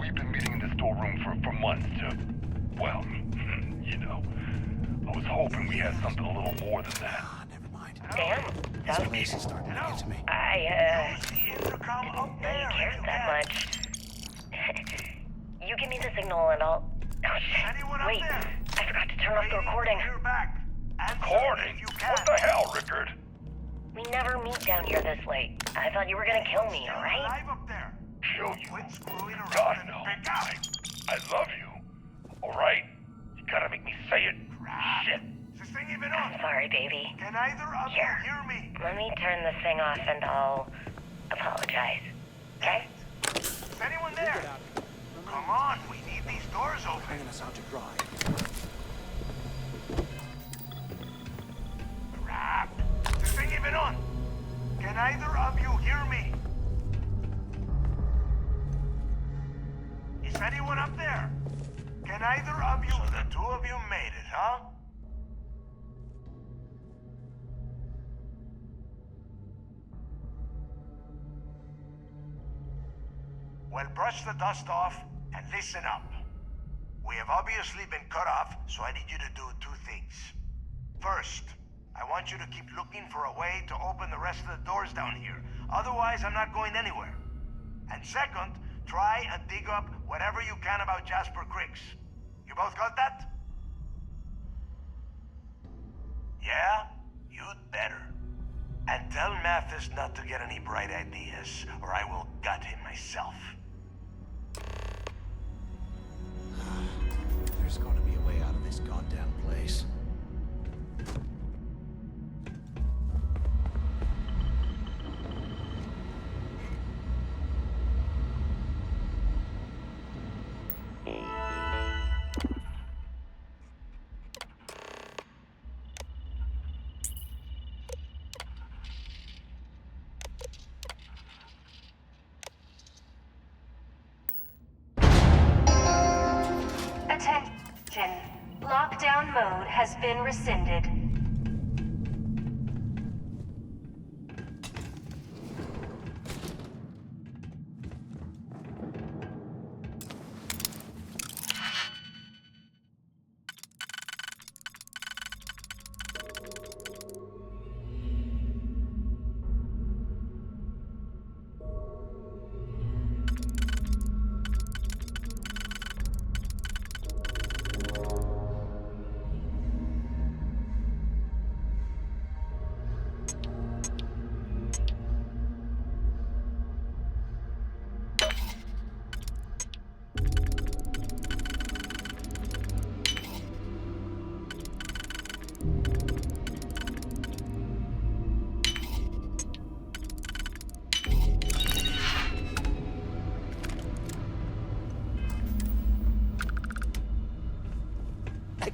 We've been meeting in the storeroom for months to, well, you know. I was hoping we had something a little more than that. Never mind. Damn, This place is starting to get to me. I didn't know you cared that much. You give me the signal and I'll... Oh shit, wait, I forgot to turn off the recording. Recording? What the hell, Rickard? We never meet down here this late. I thought you were gonna kill me, alright? Kill you? God, no. I love you. Alright? You gotta make me say it. Shit. I'm sorry, baby. Here, let me turn this thing off and I'll apologize. Okay? Is anyone there? Come on, we need these doors open. Bringing us out to dry. Crap! Is this thing even on? Can either of you hear me? Is anyone up there? Can either of you... So the two of you made it, huh? Well, brush the dust off and listen up. We have obviously been cut off, so I need you to do two things. First, I want you to keep looking for a way to open the rest of the doors down here. Otherwise, I'm not going anywhere. And second, try and dig up whatever you can about Jasper Crix. You both got that? Yeah? You'd better. And tell Mathis not to get any bright ideas, or I will gut him myself. There's gotta be a way out of this goddamn place. Shutdown mode has been rescinded.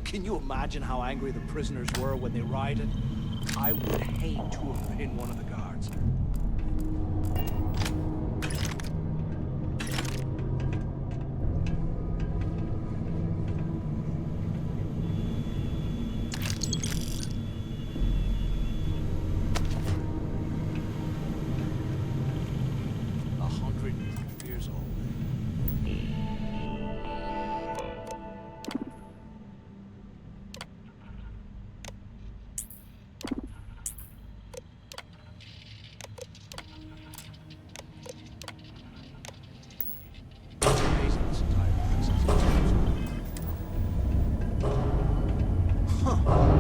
Can you imagine how angry the prisoners were when they rioted? I would hate to have been one of the guards. Years old.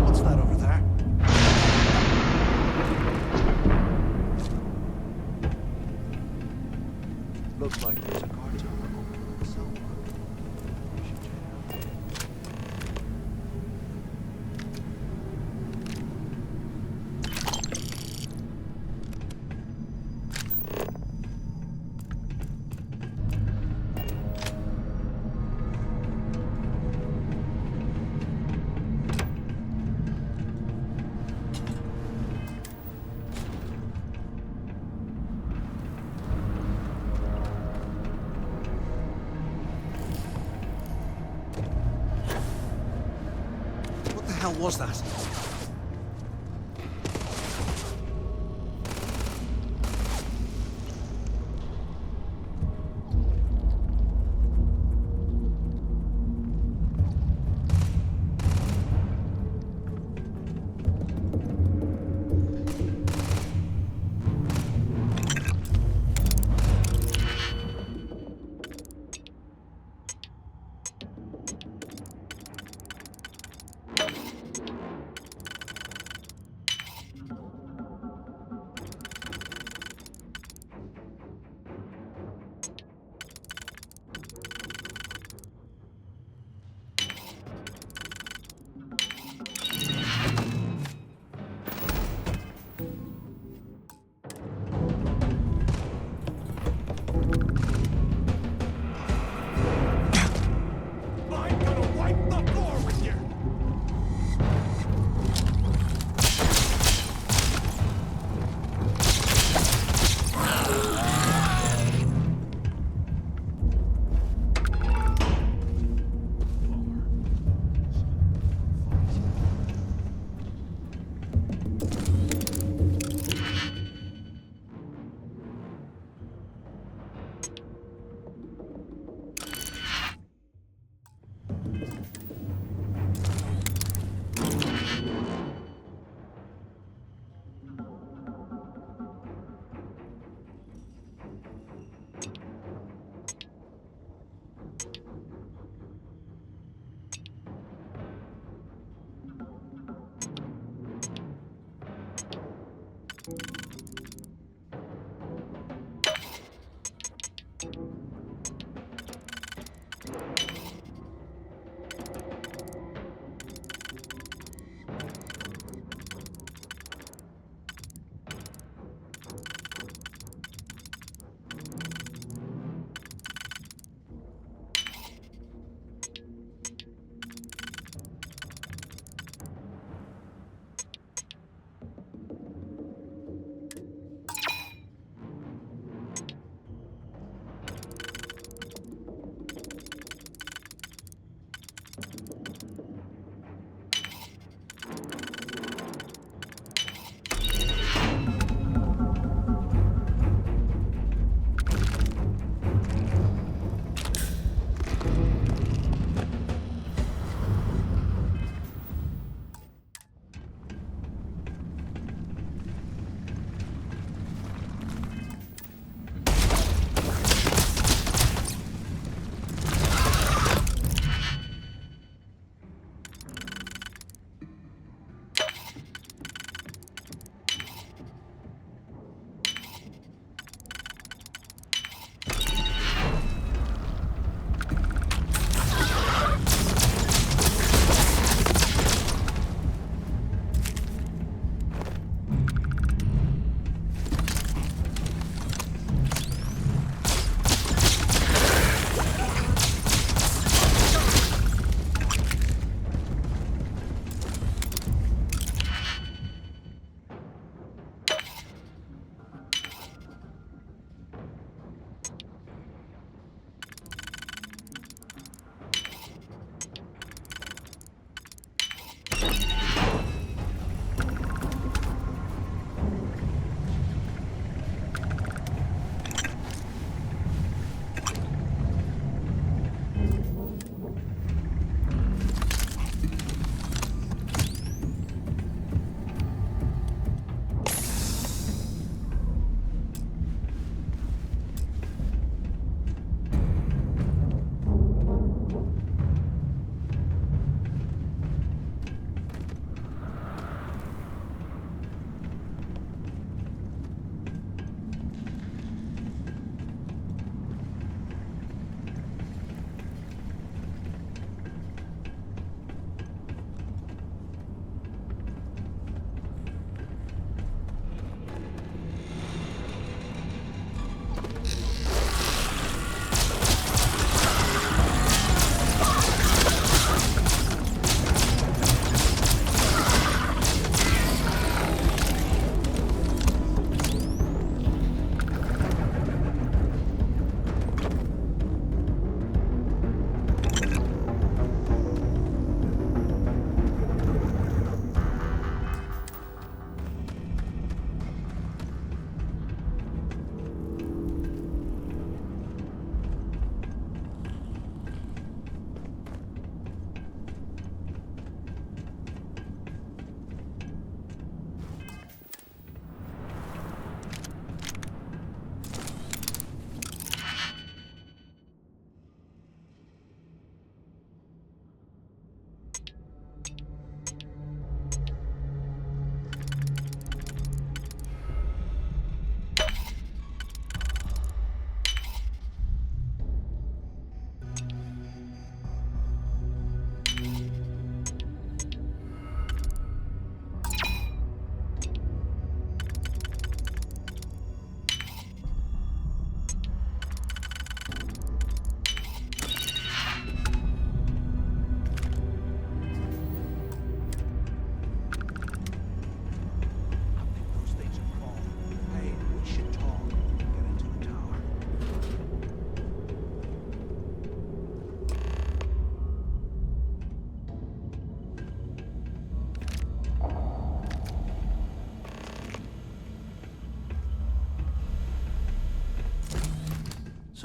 What's that over there? Looks like there's a car tower open in the cell block. We should check it out. What the hell was that?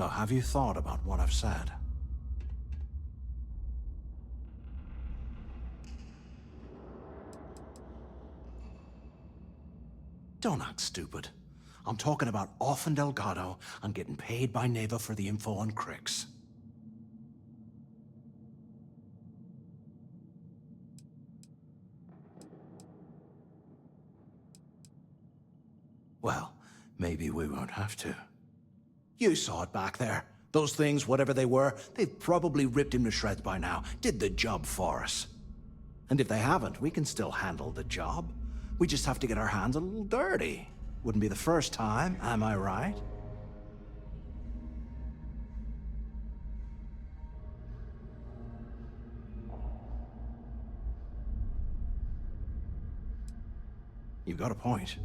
So have you thought about what I've said? Don't act stupid. I'm talking about off in Delgado and getting paid by Neva for the info on Crix. Well, maybe we won't have to. You saw it back there. Those things, whatever they were, they've probably ripped him to shreds by now. Did the job for us. And if they haven't, we can still handle the job. We just have to get our hands a little dirty. Wouldn't be the first time, am I right? You've got a point.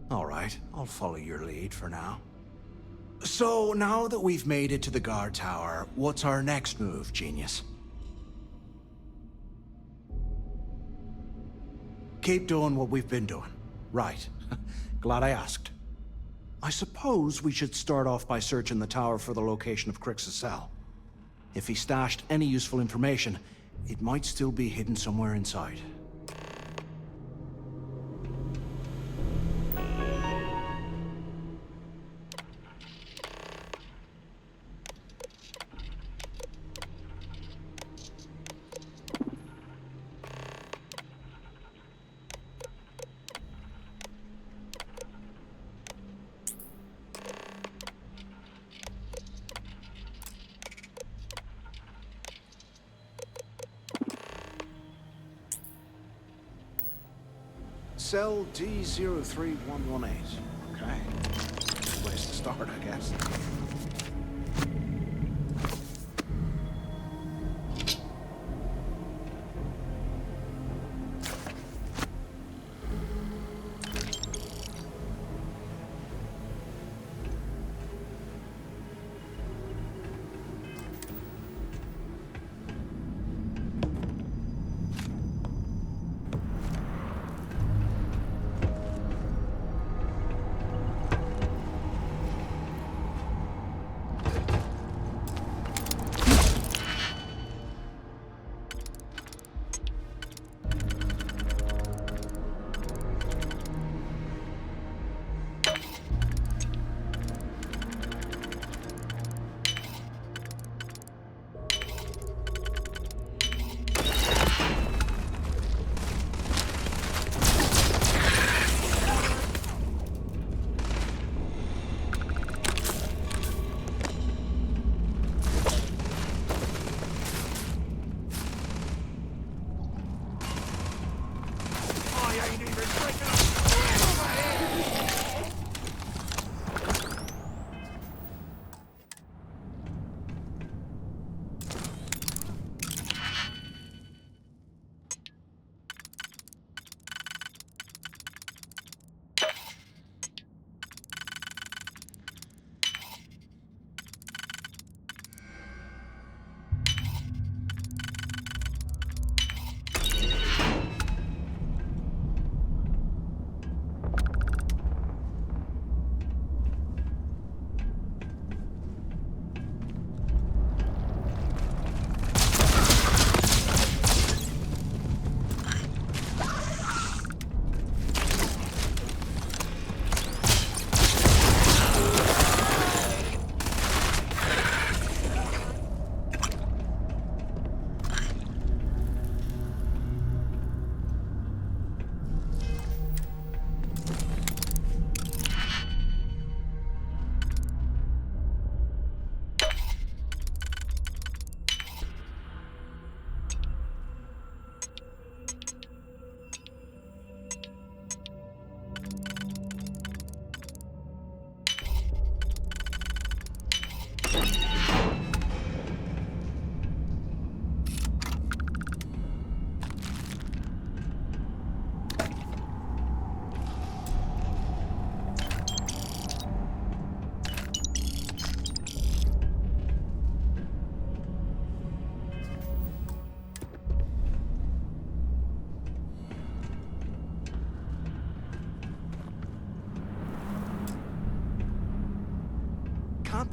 All right, I'll follow your lead for now. So, now that we've made it to the guard tower, what's our next move, genius? Keep doing what we've been doing. Right. Glad I asked. I suppose we should start off by searching the tower for the location of Crix's cell. If he stashed any useful information, it might still be hidden somewhere inside. Cell D03118. Okay. Good place to start, I guess.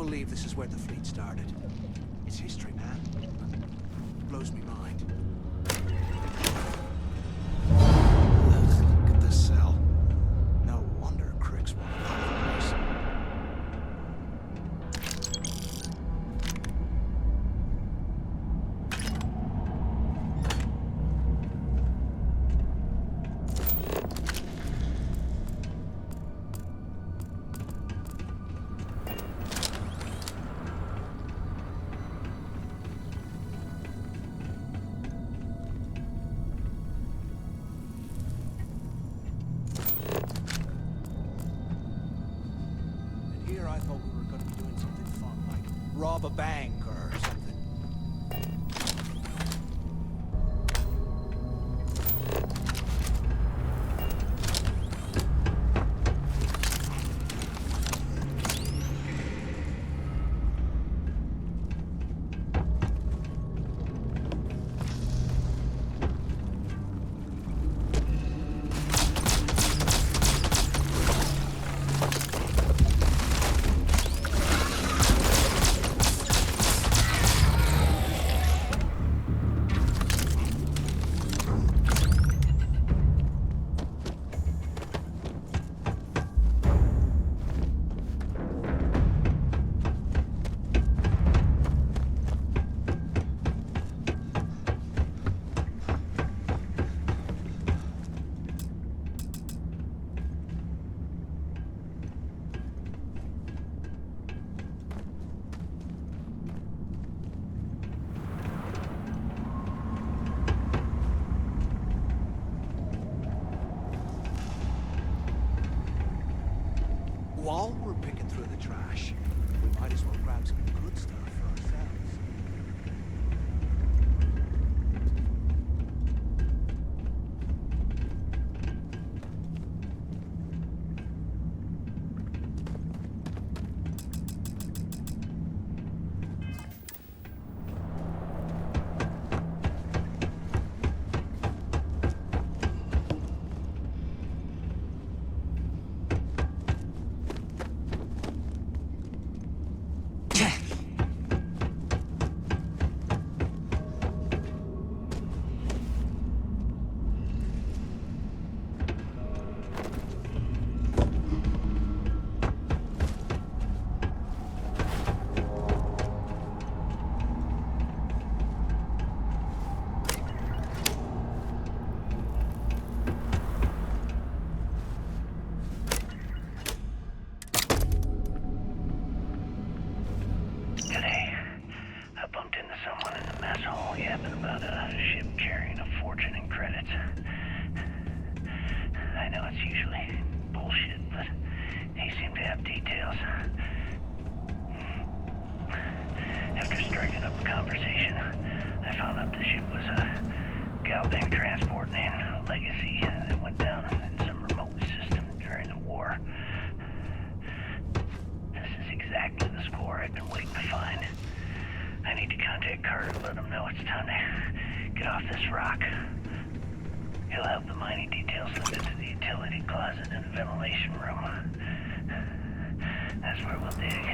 believe this is where the fleet started. It's history, man. Blows me mind. Ugh, look at this cell. No wonder Crick's one of those. I thought we were going to be doing something fun, like rob a bank or something. While we're picking through the trash, we might as well grab some good stuff for ourselves. About a ship carrying a fortune in credits. I know it's usually bullshit, but he seemed to have details. After striking up a conversation, I found out the ship was a Galbank transport named Legacy that went down in some remote system during the war. This is exactly the score I've been waiting to find. I need to contact Carter to let him know it's time to get off this rock. He'll have the mining details sent to the utility closet in the ventilation room. That's where we'll dig.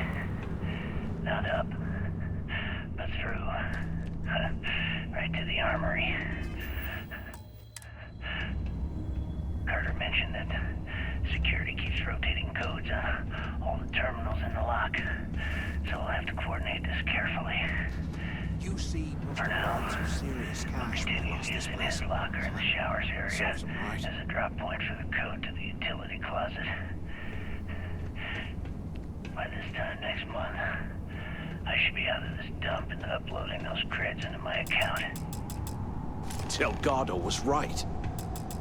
Not up, but through. Right to the armory. Carter mentioned that security keeps rotating codes on all the terminals in the lock. So we'll have to coordinate this carefully. You see, for now, some serious cash continue using his locker in the showers area as a drop point for the code to the utility closet. By this time next month, I should be out of this dump and uploading those creds into my account. Delgado was right.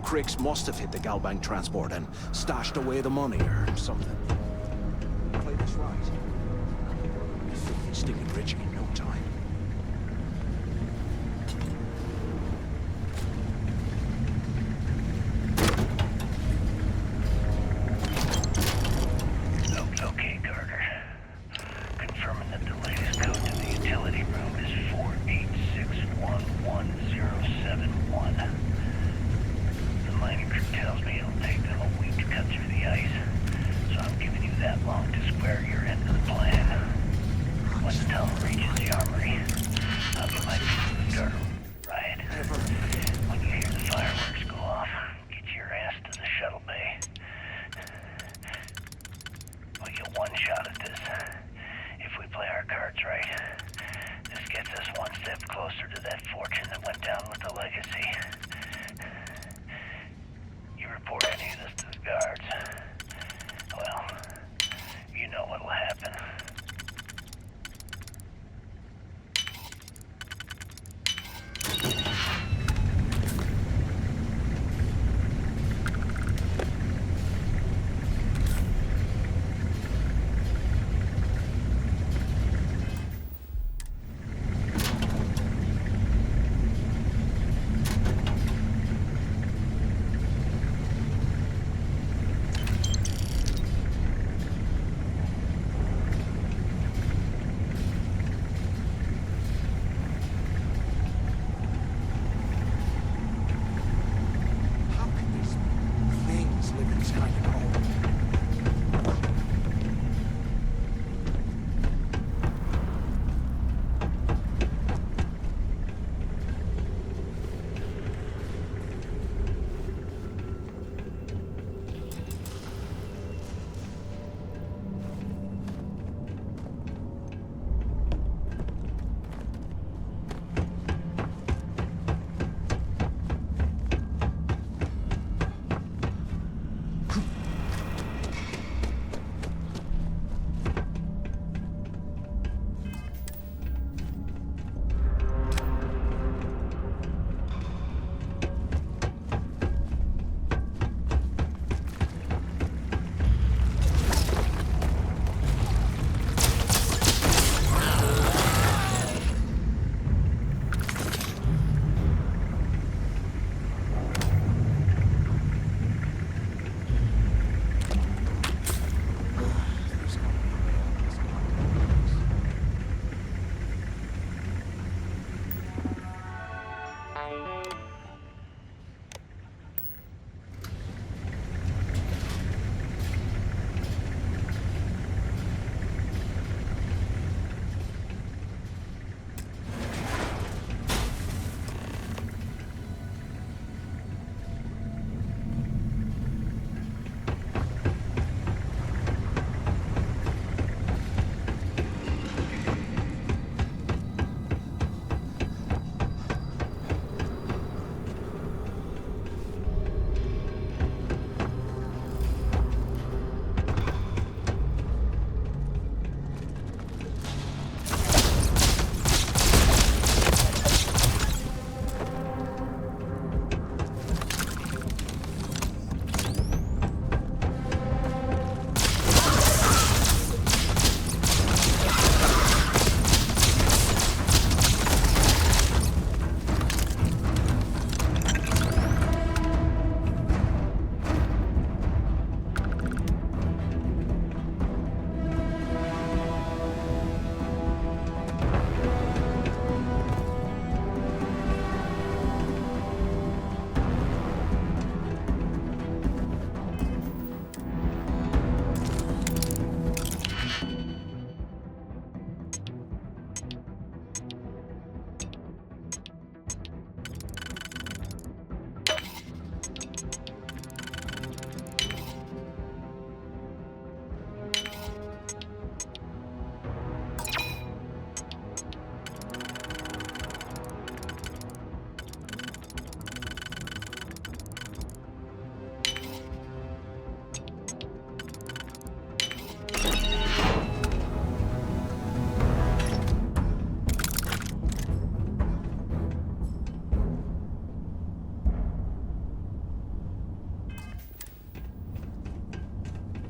Cricks must have hit the Galbank transport and stashed away the money or something. Play this right. Sticking rich in no time. Okay, Carter. Confirming that the latest code to the utility room is 486111071. The mining crew tells me it'll take them a week to cut through the ice, so I'm giving you that long to square your end of the plan. guard room, right? When you hear the fireworks go off, get your ass to the shuttle bay. We get one shot at this. If we play our cards right, this gets us one step closer to that fortune that went down with the legacy. You report any of this to the guards, well, you know what'll happen.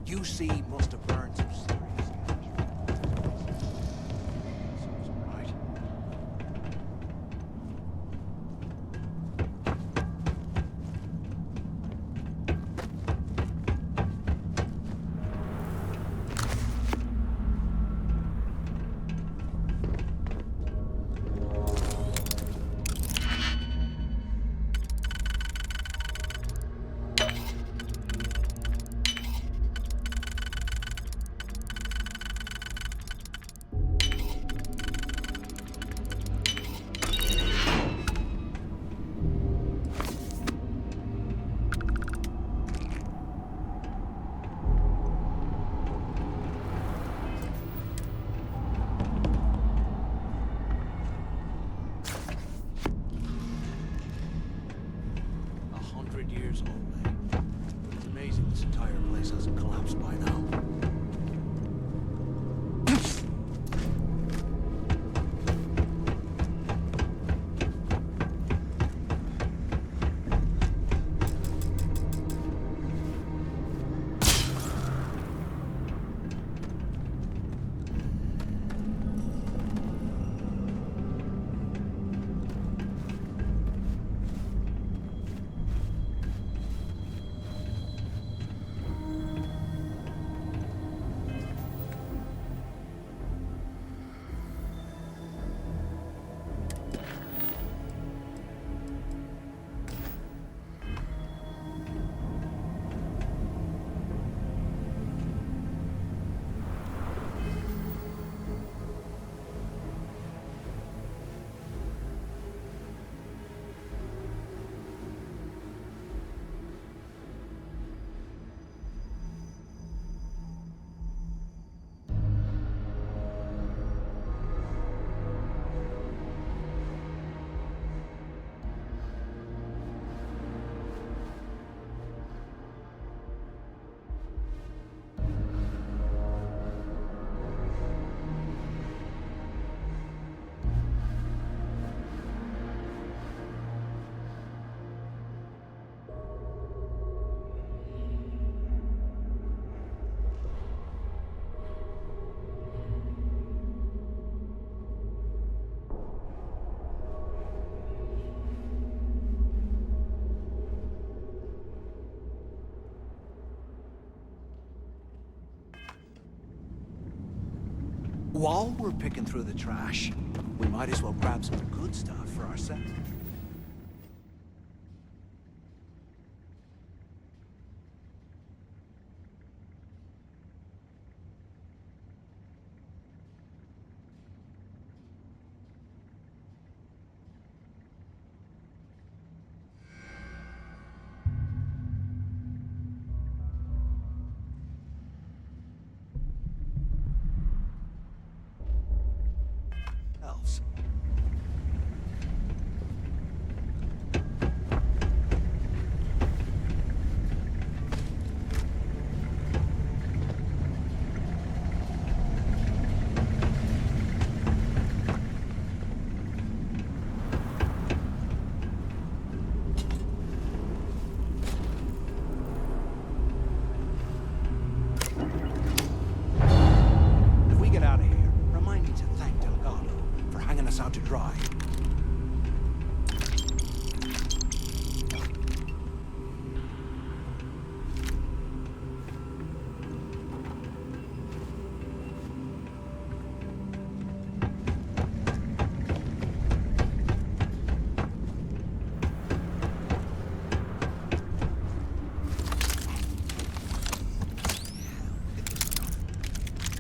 UC must have burned some serious right. years old, eh? It's amazing this entire place hasn't collapsed by now. While we're picking through the trash, we might as well grab some good stuff for ourselves. Elves. If we get out of here, remind me to thank Delgado for hanging us out to dry.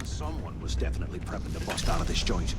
Someone was definitely prepping to bust out of this joint.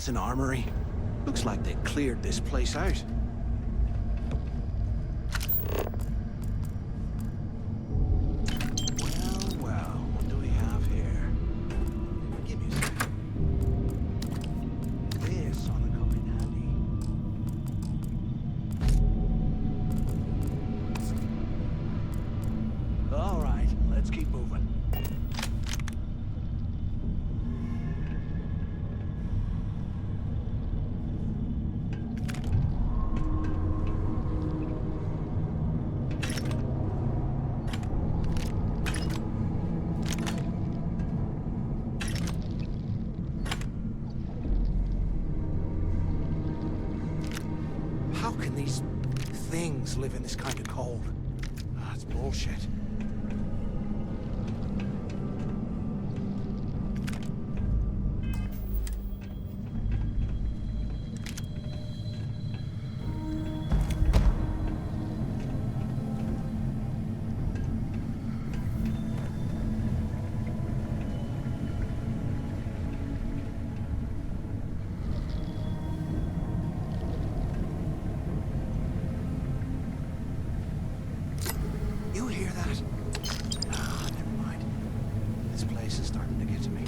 That's an armory. Looks like they cleared this place out. Well, what do we have here? Give me a second. This ought to come in handy. All right, let's keep moving. How can these things live in this kind of cold? That's bullshit. You hear that? Ah, never mind. This place is starting to get to me.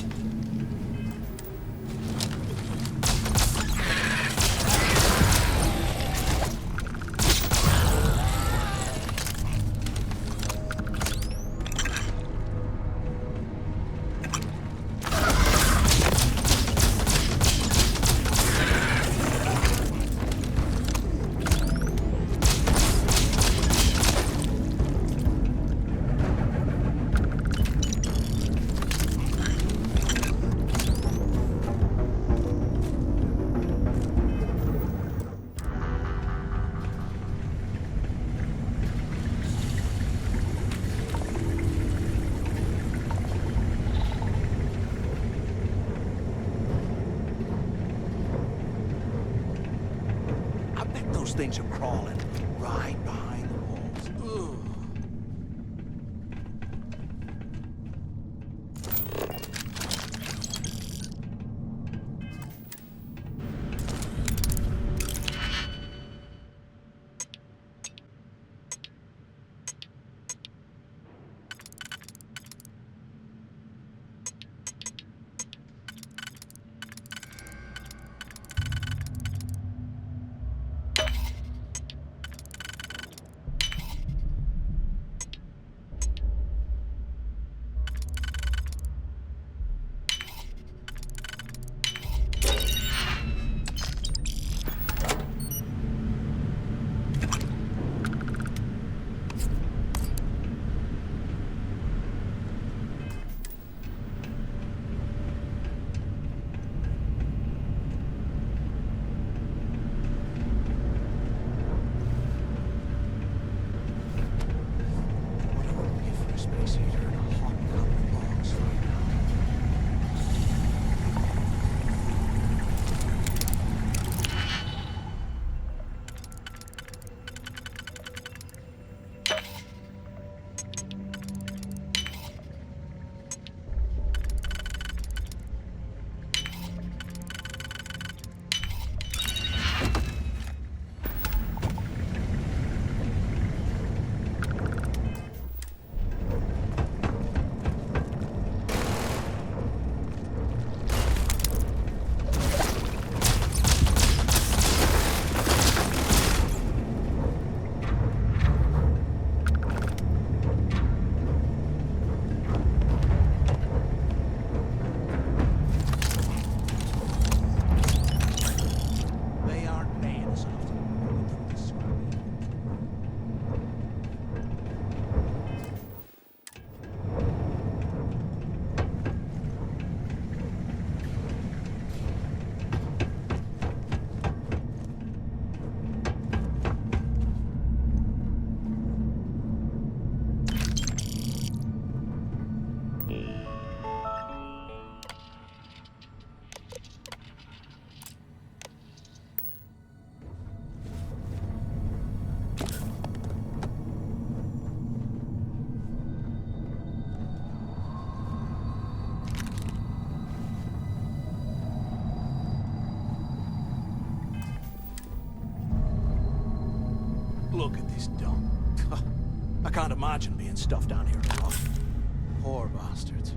I bet those things are crawling right behind the walls. Ugh. can't imagine being stuffed down here alone. Poor bastards.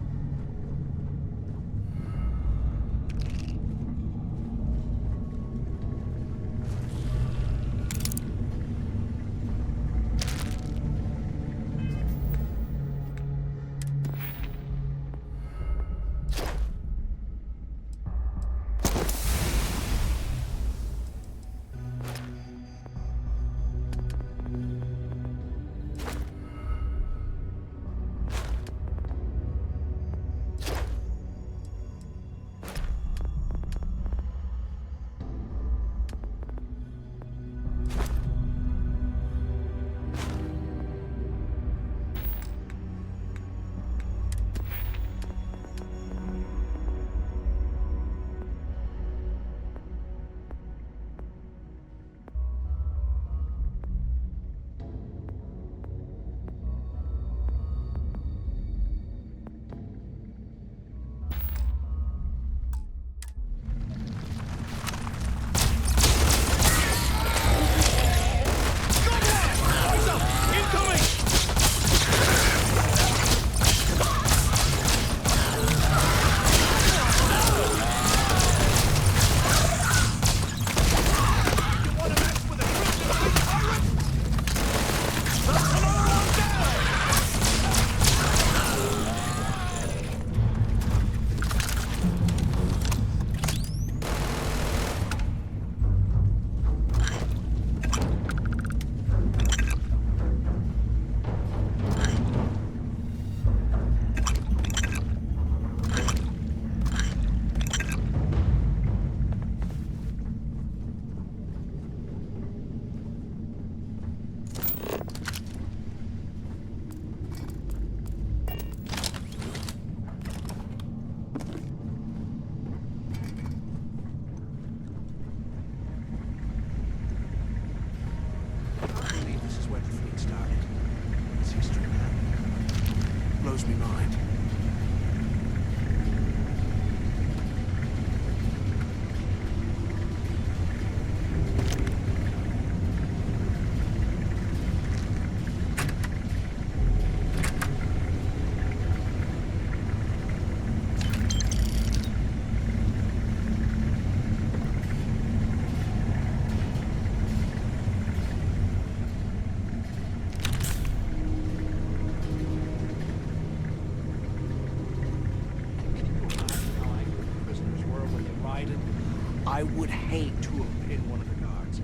Blows me mind. I would hate to have been one of the guards.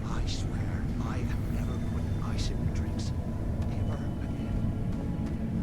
I swear, I have never put ice in my drinks. Ever again.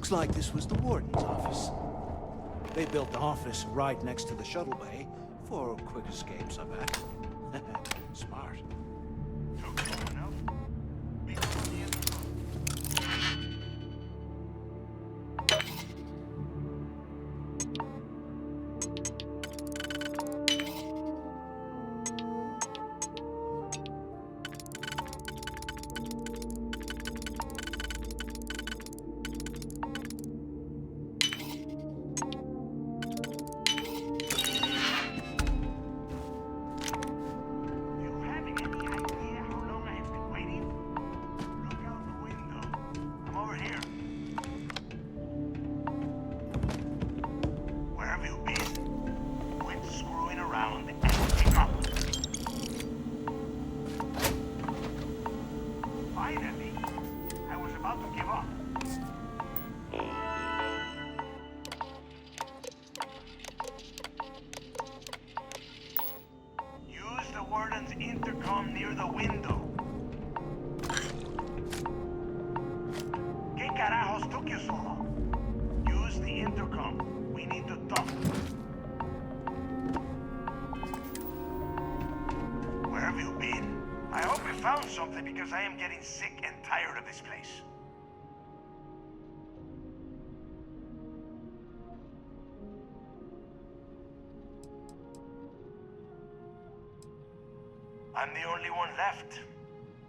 Looks like this was the warden's office. They built the office right next to the shuttle bay for quick escapes, I bet. Smart. Intercom near the window. ¿Qué carajos took you so long? Use the intercom. We need to talk. Where have you been? I hope you found something because I am getting sick and tired of this place. I'm the only one left.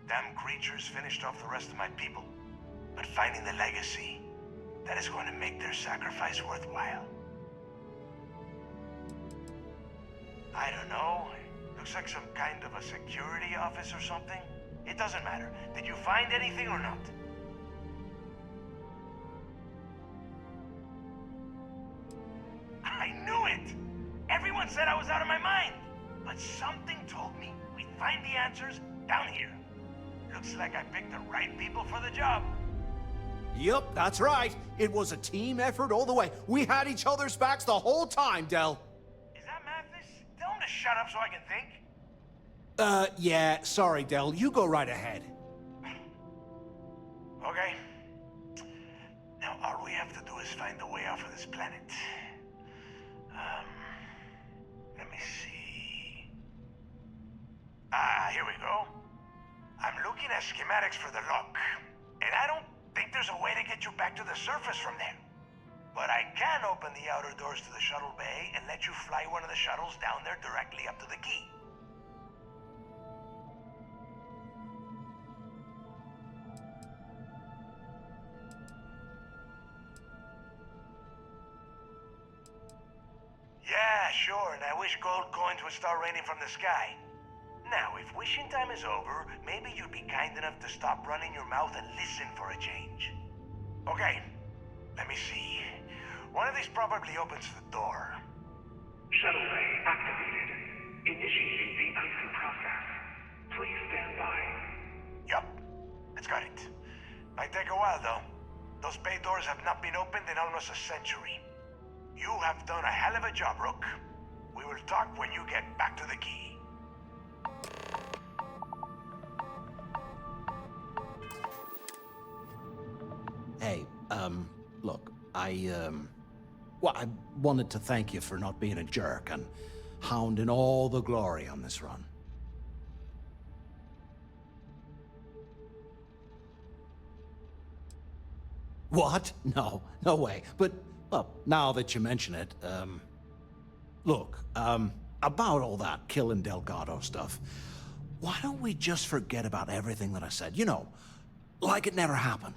Damn creatures finished off the rest of my people. But finding the legacy, that is going to make their sacrifice worthwhile. I don't know. Looks like some kind of a security office or something. It doesn't matter. Did you find anything or not? I knew it! Everyone said I was out of my mind! But something told me we'd find the answers down here. Looks like I picked the right people for the job. Yup, that's right. It was a team effort all the way. We had each other's backs the whole time, Del. Is that Mathis? Tell him to shut up so I can think. Yeah, sorry, Del. You go right ahead. Okay. Now, all we have to do is find a way off of this planet. Let me see. Here we go. I'm looking at schematics for the lock, and I don't think there's a way to get you back to the surface from there. But I can open the outer doors to the shuttle bay and let you fly one of the shuttles down there directly up to the key. Yeah, sure, and I wish gold coins would start raining from the sky. Now, if wishing time is over, maybe you'd be kind enough to stop running your mouth and listen for a change. Okay, let me see. One of these probably opens the door. Shuttle bay activated. Initiating the icing process. Please stand by. Yup, it's got it. Might take a while, though. Those bay doors have not been opened in almost a century. You have done a hell of a job, Rook. We will talk when you get back to the key. Hey, look, well, I wanted to thank you for not being a jerk and hounding all the glory on this run. What? No way. But, well, now that you mention it, look, about all that killing Delgado stuff, why don't we just forget about everything that I said? You know, like it never happened.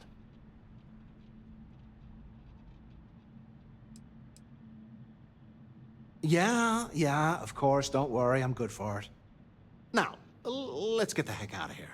Yeah, of course, don't worry, I'm good for it. Now, let's get the heck out of here.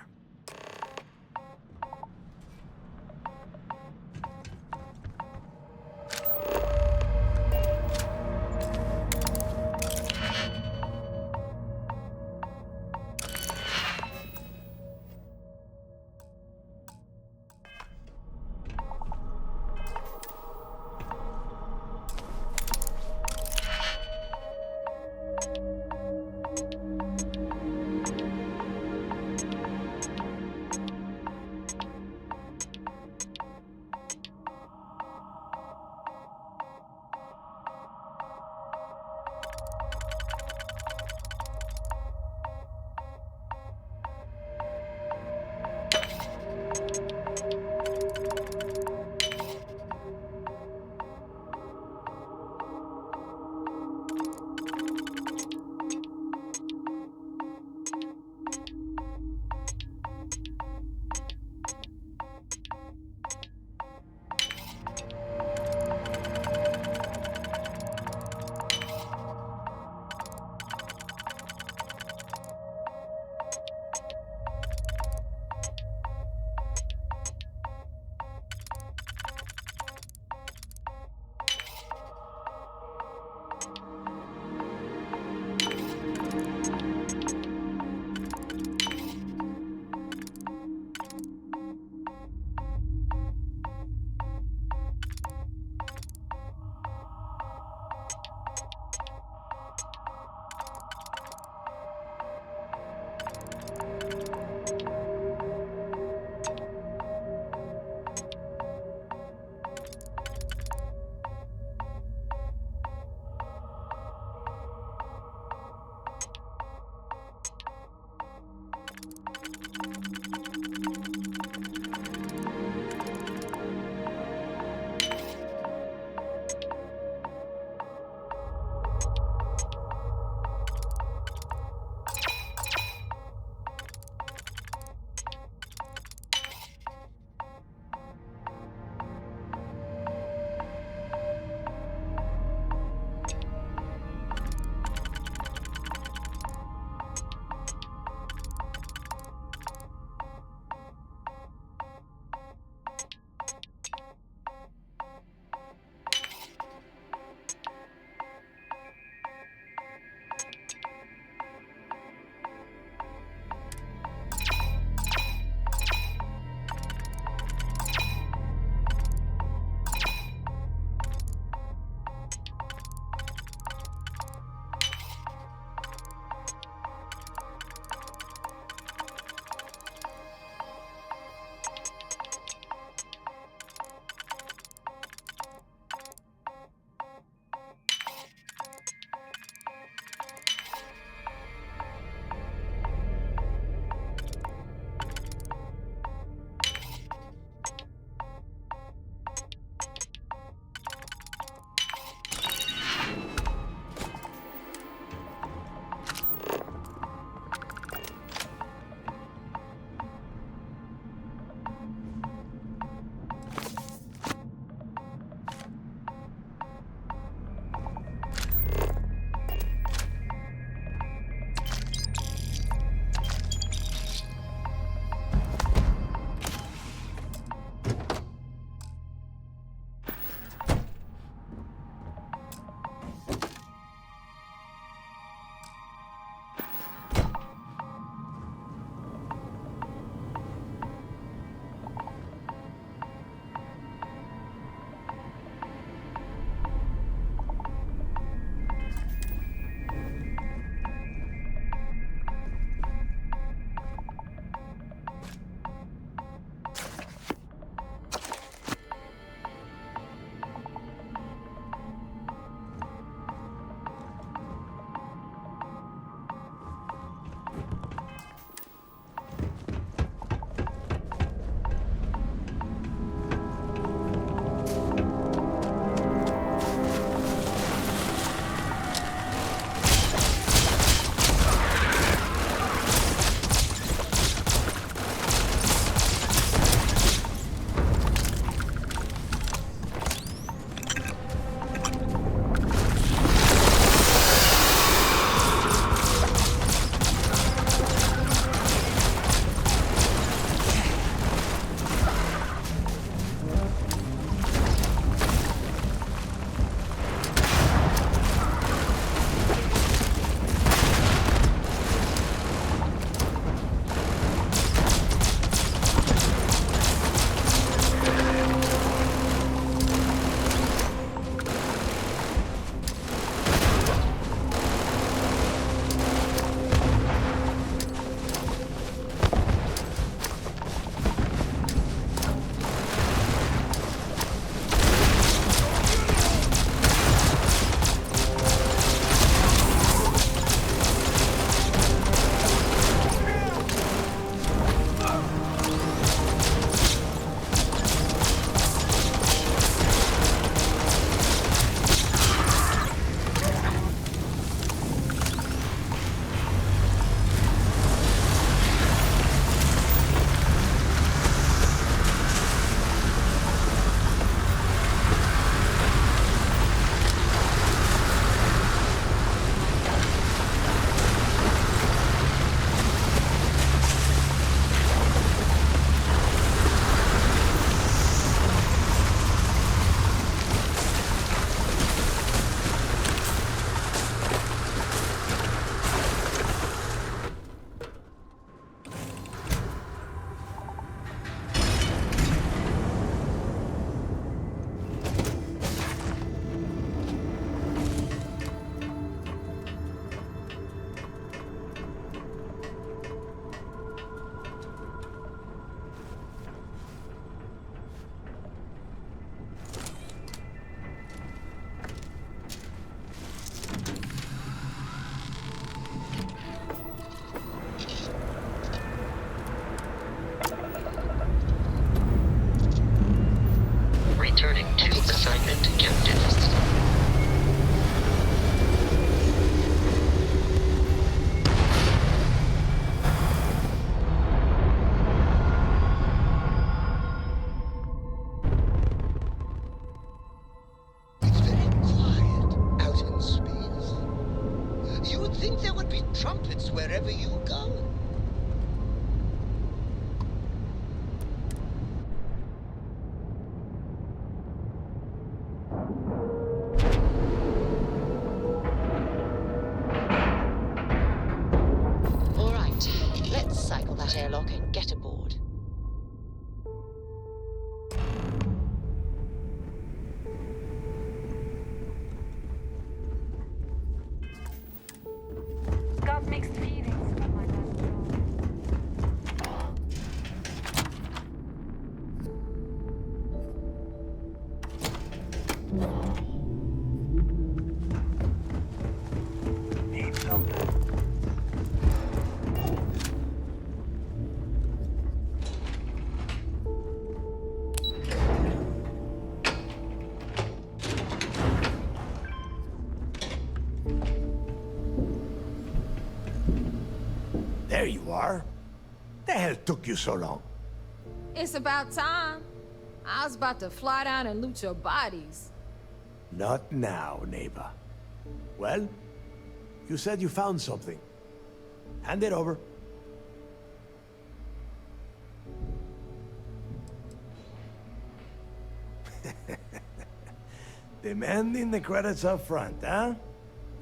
trumpets wherever you go. All right, let's cycle that airlock and get aboard. Got mixed feelings about my last Need something? There you are. The hell took you so long? It's about time. I was about to fly down and loot your bodies. Not now, neighbor. Well, you said you found something. Hand it over. Demanding the credits up front, huh?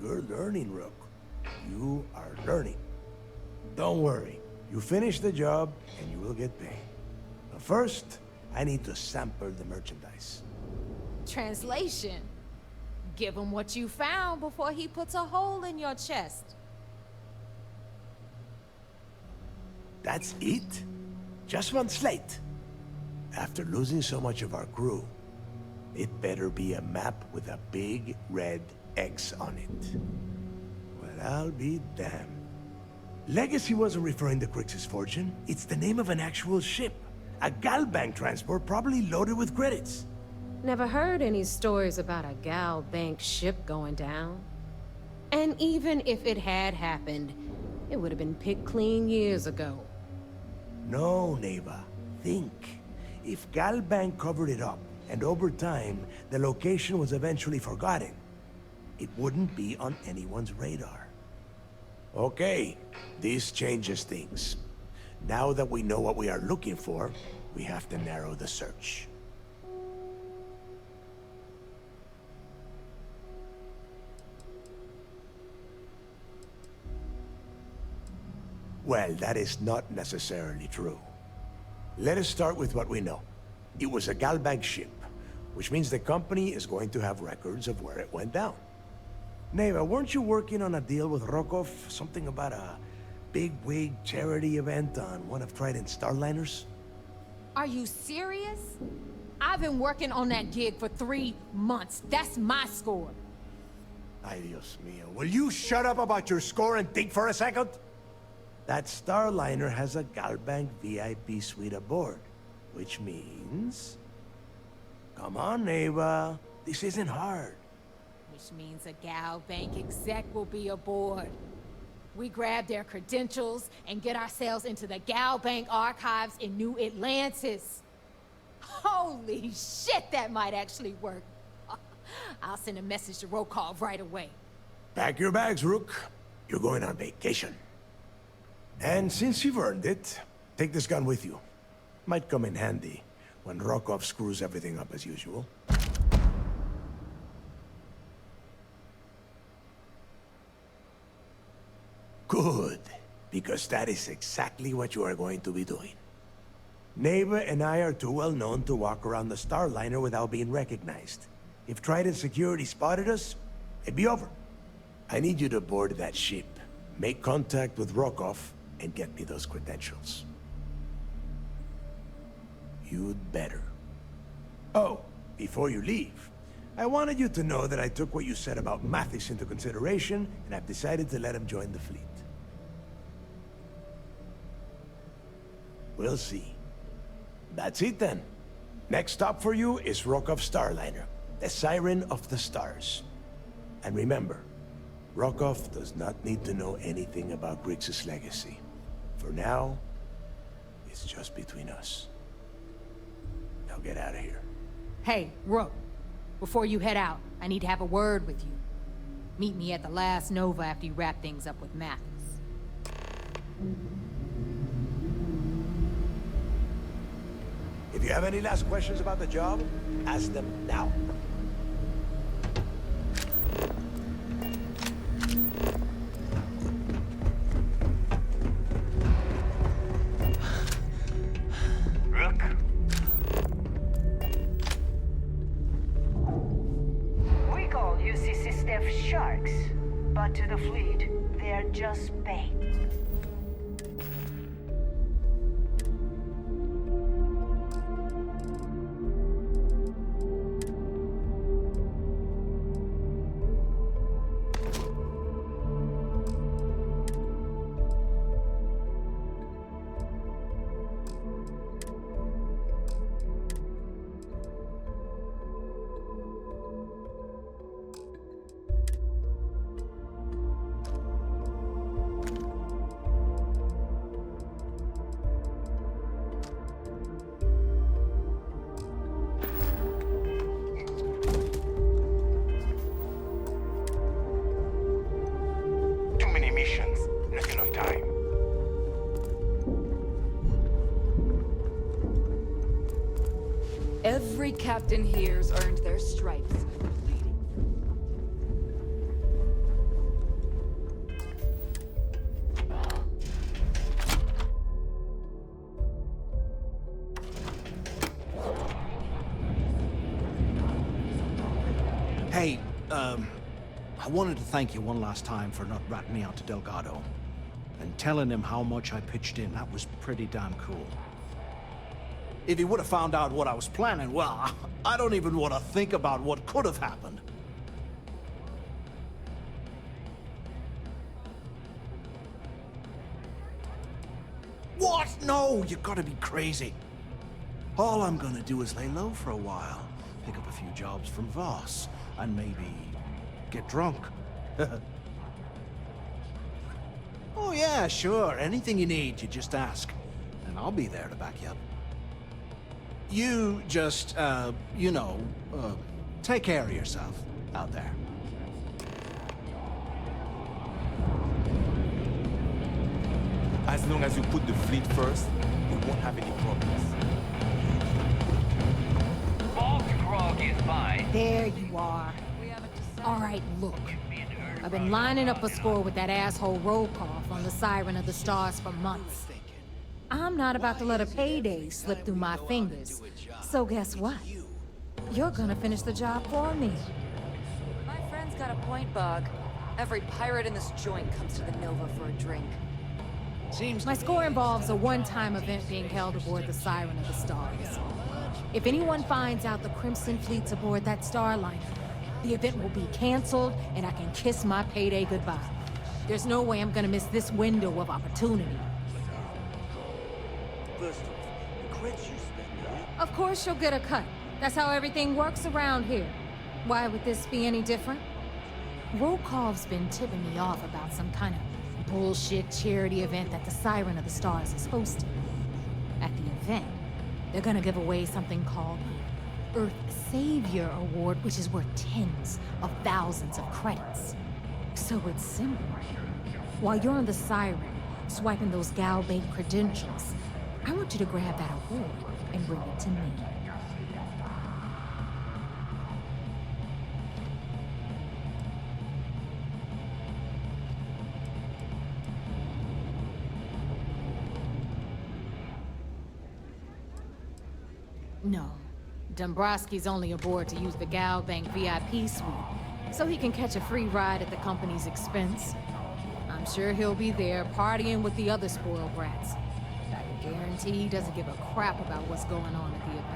You're learning, Rook. You are learning. Don't worry. You finish the job, and you will get paid. But first, I need to sample the merchandise. Translation. Give him what you found before he puts a hole in your chest. That's it? Just one slate? After losing so much of our crew, it better be a map with a big red X on it. Well, I'll be damned. Legacy wasn't referring to Crix's fortune. It's the name of an actual ship. A Galbank transport probably loaded with credits. Never heard any stories about a Gal Bank ship going down. And even if it had happened, it would have been picked clean years ago. No, neighbor. Think. If Galbank covered it up, and over time, the location was eventually forgotten, it wouldn't be on anyone's radar. Okay, this changes things. Now that we know what we are looking for, we have to narrow the search. Well, that is not necessarily true. Let us start with what we know. It was a Galbank ship, which means the company is going to have records of where it went down. Neva, weren't you working on a deal with Rokov? Something about a big-wig charity event on one of Trident's Starliners? Are you serious? I've been working on that gig for 3 months. That's my score. Ay, Dios mío. Will you shut up about your score and think for a second? That Starliner has a Galbank VIP suite aboard, which means... Come on, Neva. This isn't hard. Which means a Gal Bank exec will be aboard. We grab their credentials and get ourselves into the Gal Bank archives in New Atlantis. Holy shit, that might actually work. I'll send a message to Rokov right away. Pack your bags, Rook. You're going on vacation. And since you've earned it, take this gun with you. Might come in handy when Rokov screws everything up as usual. Good, because that is exactly what you are going to be doing. Neva and I are too well known to walk around the Starliner without being recognized. If Trident security spotted us, it'd be over. I need you to board that ship, make contact with Rokov, and get me those credentials. You'd better. Oh, before you leave, I wanted you to know that I took what you said about Mathis into consideration, and I've decided to let him join the fleet. We'll see. That's it then. Next stop for you is Rokov Starliner, the Siren of the Stars. And remember, Rokov does not need to know anything about Grixis legacy. For now, it's just between us. Now get out of here. Hey, Rook. Before you head out, I need to have a word with you. Meet me at the last Nova after you wrap things up with Mathis. If you have any last questions about the job, ask them now. Rook? We call UCC staff sharks, but to the fleet, they're just bait. Every captain here's earned their stripes. Hey, I wanted to thank you one last time for not ratting me out to Delgado. And telling him how much I pitched in. That was pretty damn cool. If he would have found out what I was planning, well, I don't even want to think about what could have happened. What? No, you gotta be crazy. All I'm gonna do is lay low for a while, pick up a few jobs from Voss, and maybe get drunk. Oh yeah, sure. Anything you need, you just ask. And I'll be there to back you up. You just, take care of yourself out there. As long as you put the fleet first, we won't have any problems. Fog Grog is fine. There you are. All right, look. I've been lining up a score with that asshole Rook on the Siren of the Stars for months. I'm not about to let a payday slip through my fingers. So guess what? You're gonna finish the job for me. My friend's got a point, Bug. Every pirate in this joint comes to the Nova for a drink. My score involves a one-time event being held aboard the Siren of the Stars. If anyone finds out the Crimson Fleet's aboard that starliner, the event will be canceled and I can kiss my payday goodbye. There's no way I'm gonna miss this window of opportunity. First off, the credits you spend, right? Of course you'll get a cut. That's how everything works around here. Why would this be any different? Rokov's been tipping me off about some kind of bullshit charity event that the Siren of the Stars is hosting. At the event, they're gonna give away something called Earth Savior Award, which is worth tens of thousands of credits. So it's simple. While you're on the Siren, swiping those Galbank credentials, I want you to grab that award and bring it to me. No. Dombrowski's only aboard to use the Galbank VIP suite, so he can catch a free ride at the company's expense. I'm sure he'll be there partying with the other spoiled brats. I guarantee he doesn't give a crap about what's going on at the event.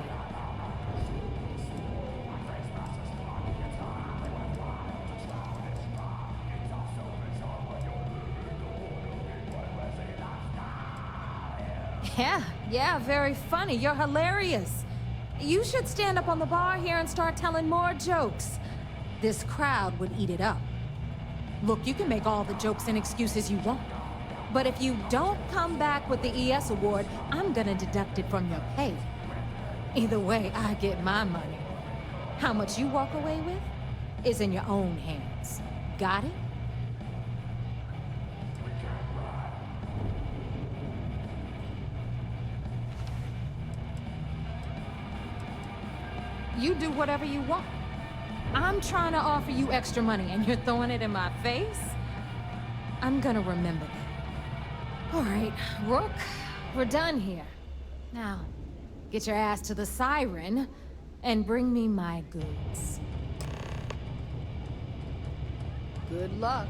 Yeah, very funny. You're hilarious. You should stand up on the bar here and start telling more jokes. This crowd would eat it up. Look, you can make all the jokes and excuses you want. But if you don't come back with the ES award, I'm gonna deduct it from your pay. Either way, I get my money. How much you walk away with is in your own hands. Got it? You do whatever you want. I'm trying to offer you extra money and you're throwing it in my face? I'm gonna remember that. All right, Rook, we're done here. Now, get your ass to the siren and bring me my goods. Good luck.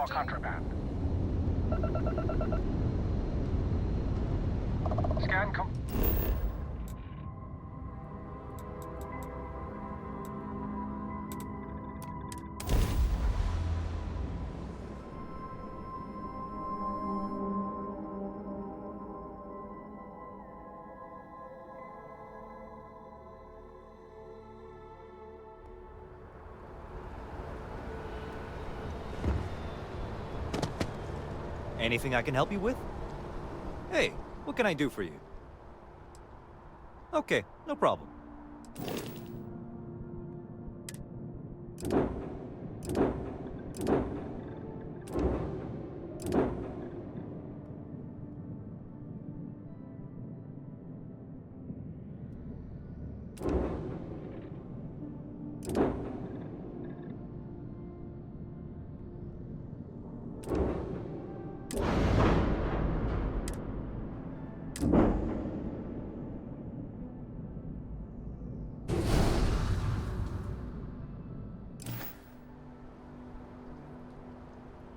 Contraband. Scan Anything I can help you with? Hey, what can I do for you? Okay, no problem.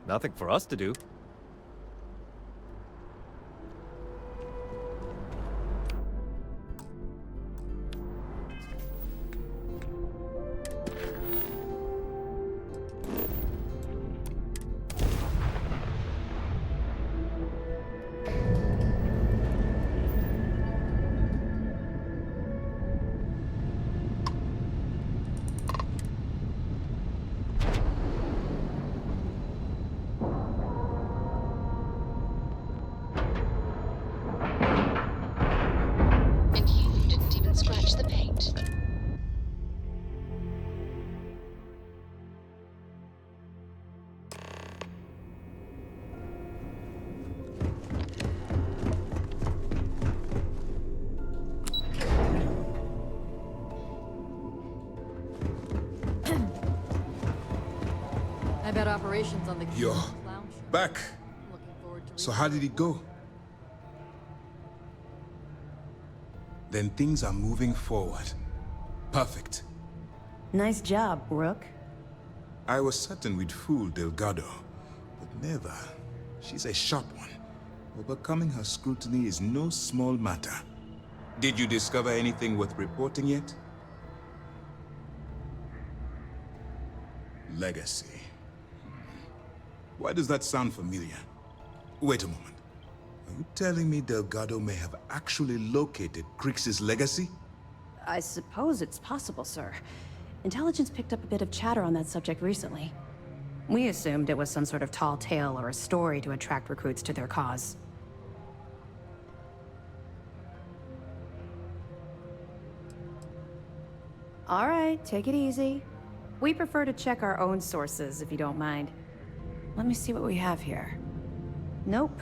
Nothing for us to do. Scratch the paint. I bet operations on the You're back. So how did it go? Then things are moving forward. Perfect. Nice job, Rook. I was certain we'd fool Delgado, but never. She's a sharp one. Overcoming her scrutiny is no small matter. Did you discover anything worth reporting yet? Legacy. Why does that sound familiar? Wait a moment. Are you telling me Delgado may have actually located Crix's legacy? I suppose it's possible, sir. Intelligence picked up a bit of chatter on that subject recently. We assumed it was some sort of tall tale or a story to attract recruits to their cause. All right, take it easy. We prefer to check our own sources, if you don't mind. Let me see what we have here. Nope.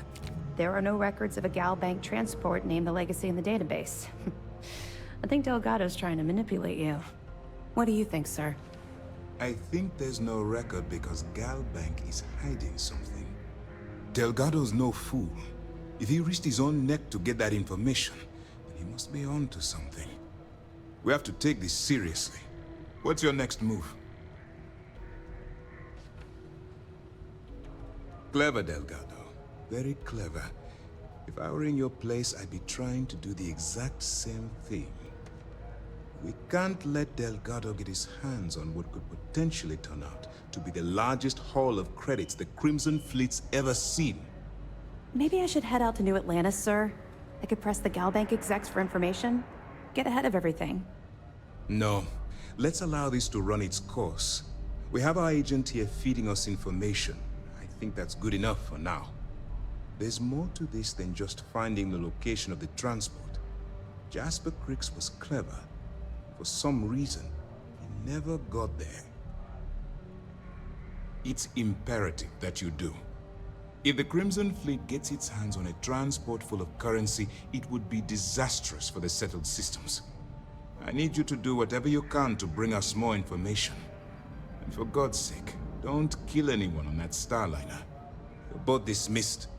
There are no records of a Gal Bank transport named the Legacy in the database. I think Delgado's trying to manipulate you. What do you think, sir? I think there's no record because Gal Bank is hiding something. Delgado's no fool. If he risked his own neck to get that information, then he must be on to something. We have to take this seriously. What's your next move? Clever, Delgado. Very clever. If I were in your place, I'd be trying to do the exact same thing. We can't let Delgado get his hands on what could potentially turn out to be the largest haul of credits the Crimson Fleet's ever seen. Maybe I should head out to New Atlantis, sir. I could press the Gal Bank execs for information. Get ahead of everything. No. Let's allow this to run its course. We have our agent here feeding us information. I think that's good enough for now. There's more to this than just finding the location of the transport. Jasper Crix was clever. For some reason, he never got there. It's imperative that you do. If the Crimson Fleet gets its hands on a transport full of currency, it would be disastrous for the settled systems. I need you to do whatever you can to bring us more information. And for God's sake, don't kill anyone on that Starliner. You're both dismissed.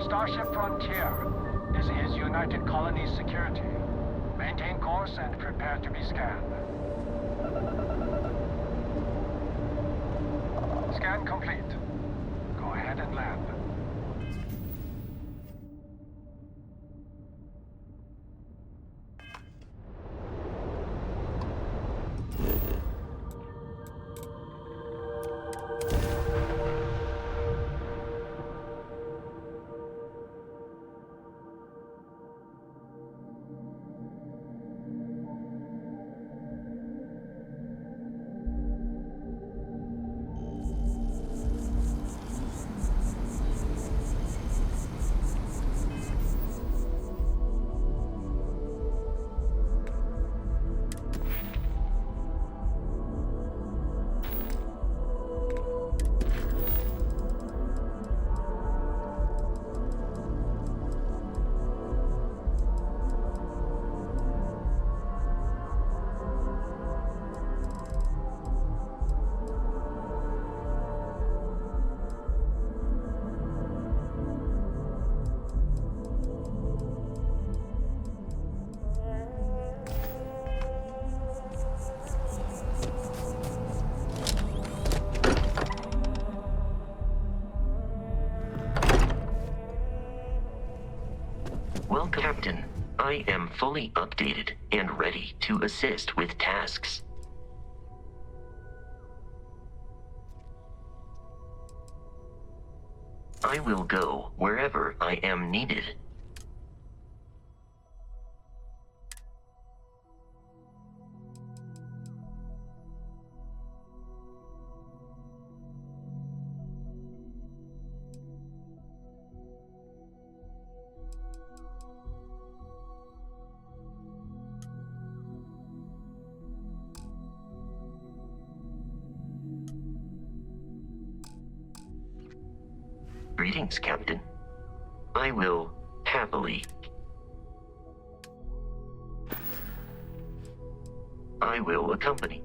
Starship Frontier. This is United Colonies Security. Maintain course and prepare to be scanned. Scan complete. Go ahead and land. Well, Captain, I am fully updated and ready to assist with tasks. I will go wherever I am needed. Greetings, Captain. I will happily. I will accompany.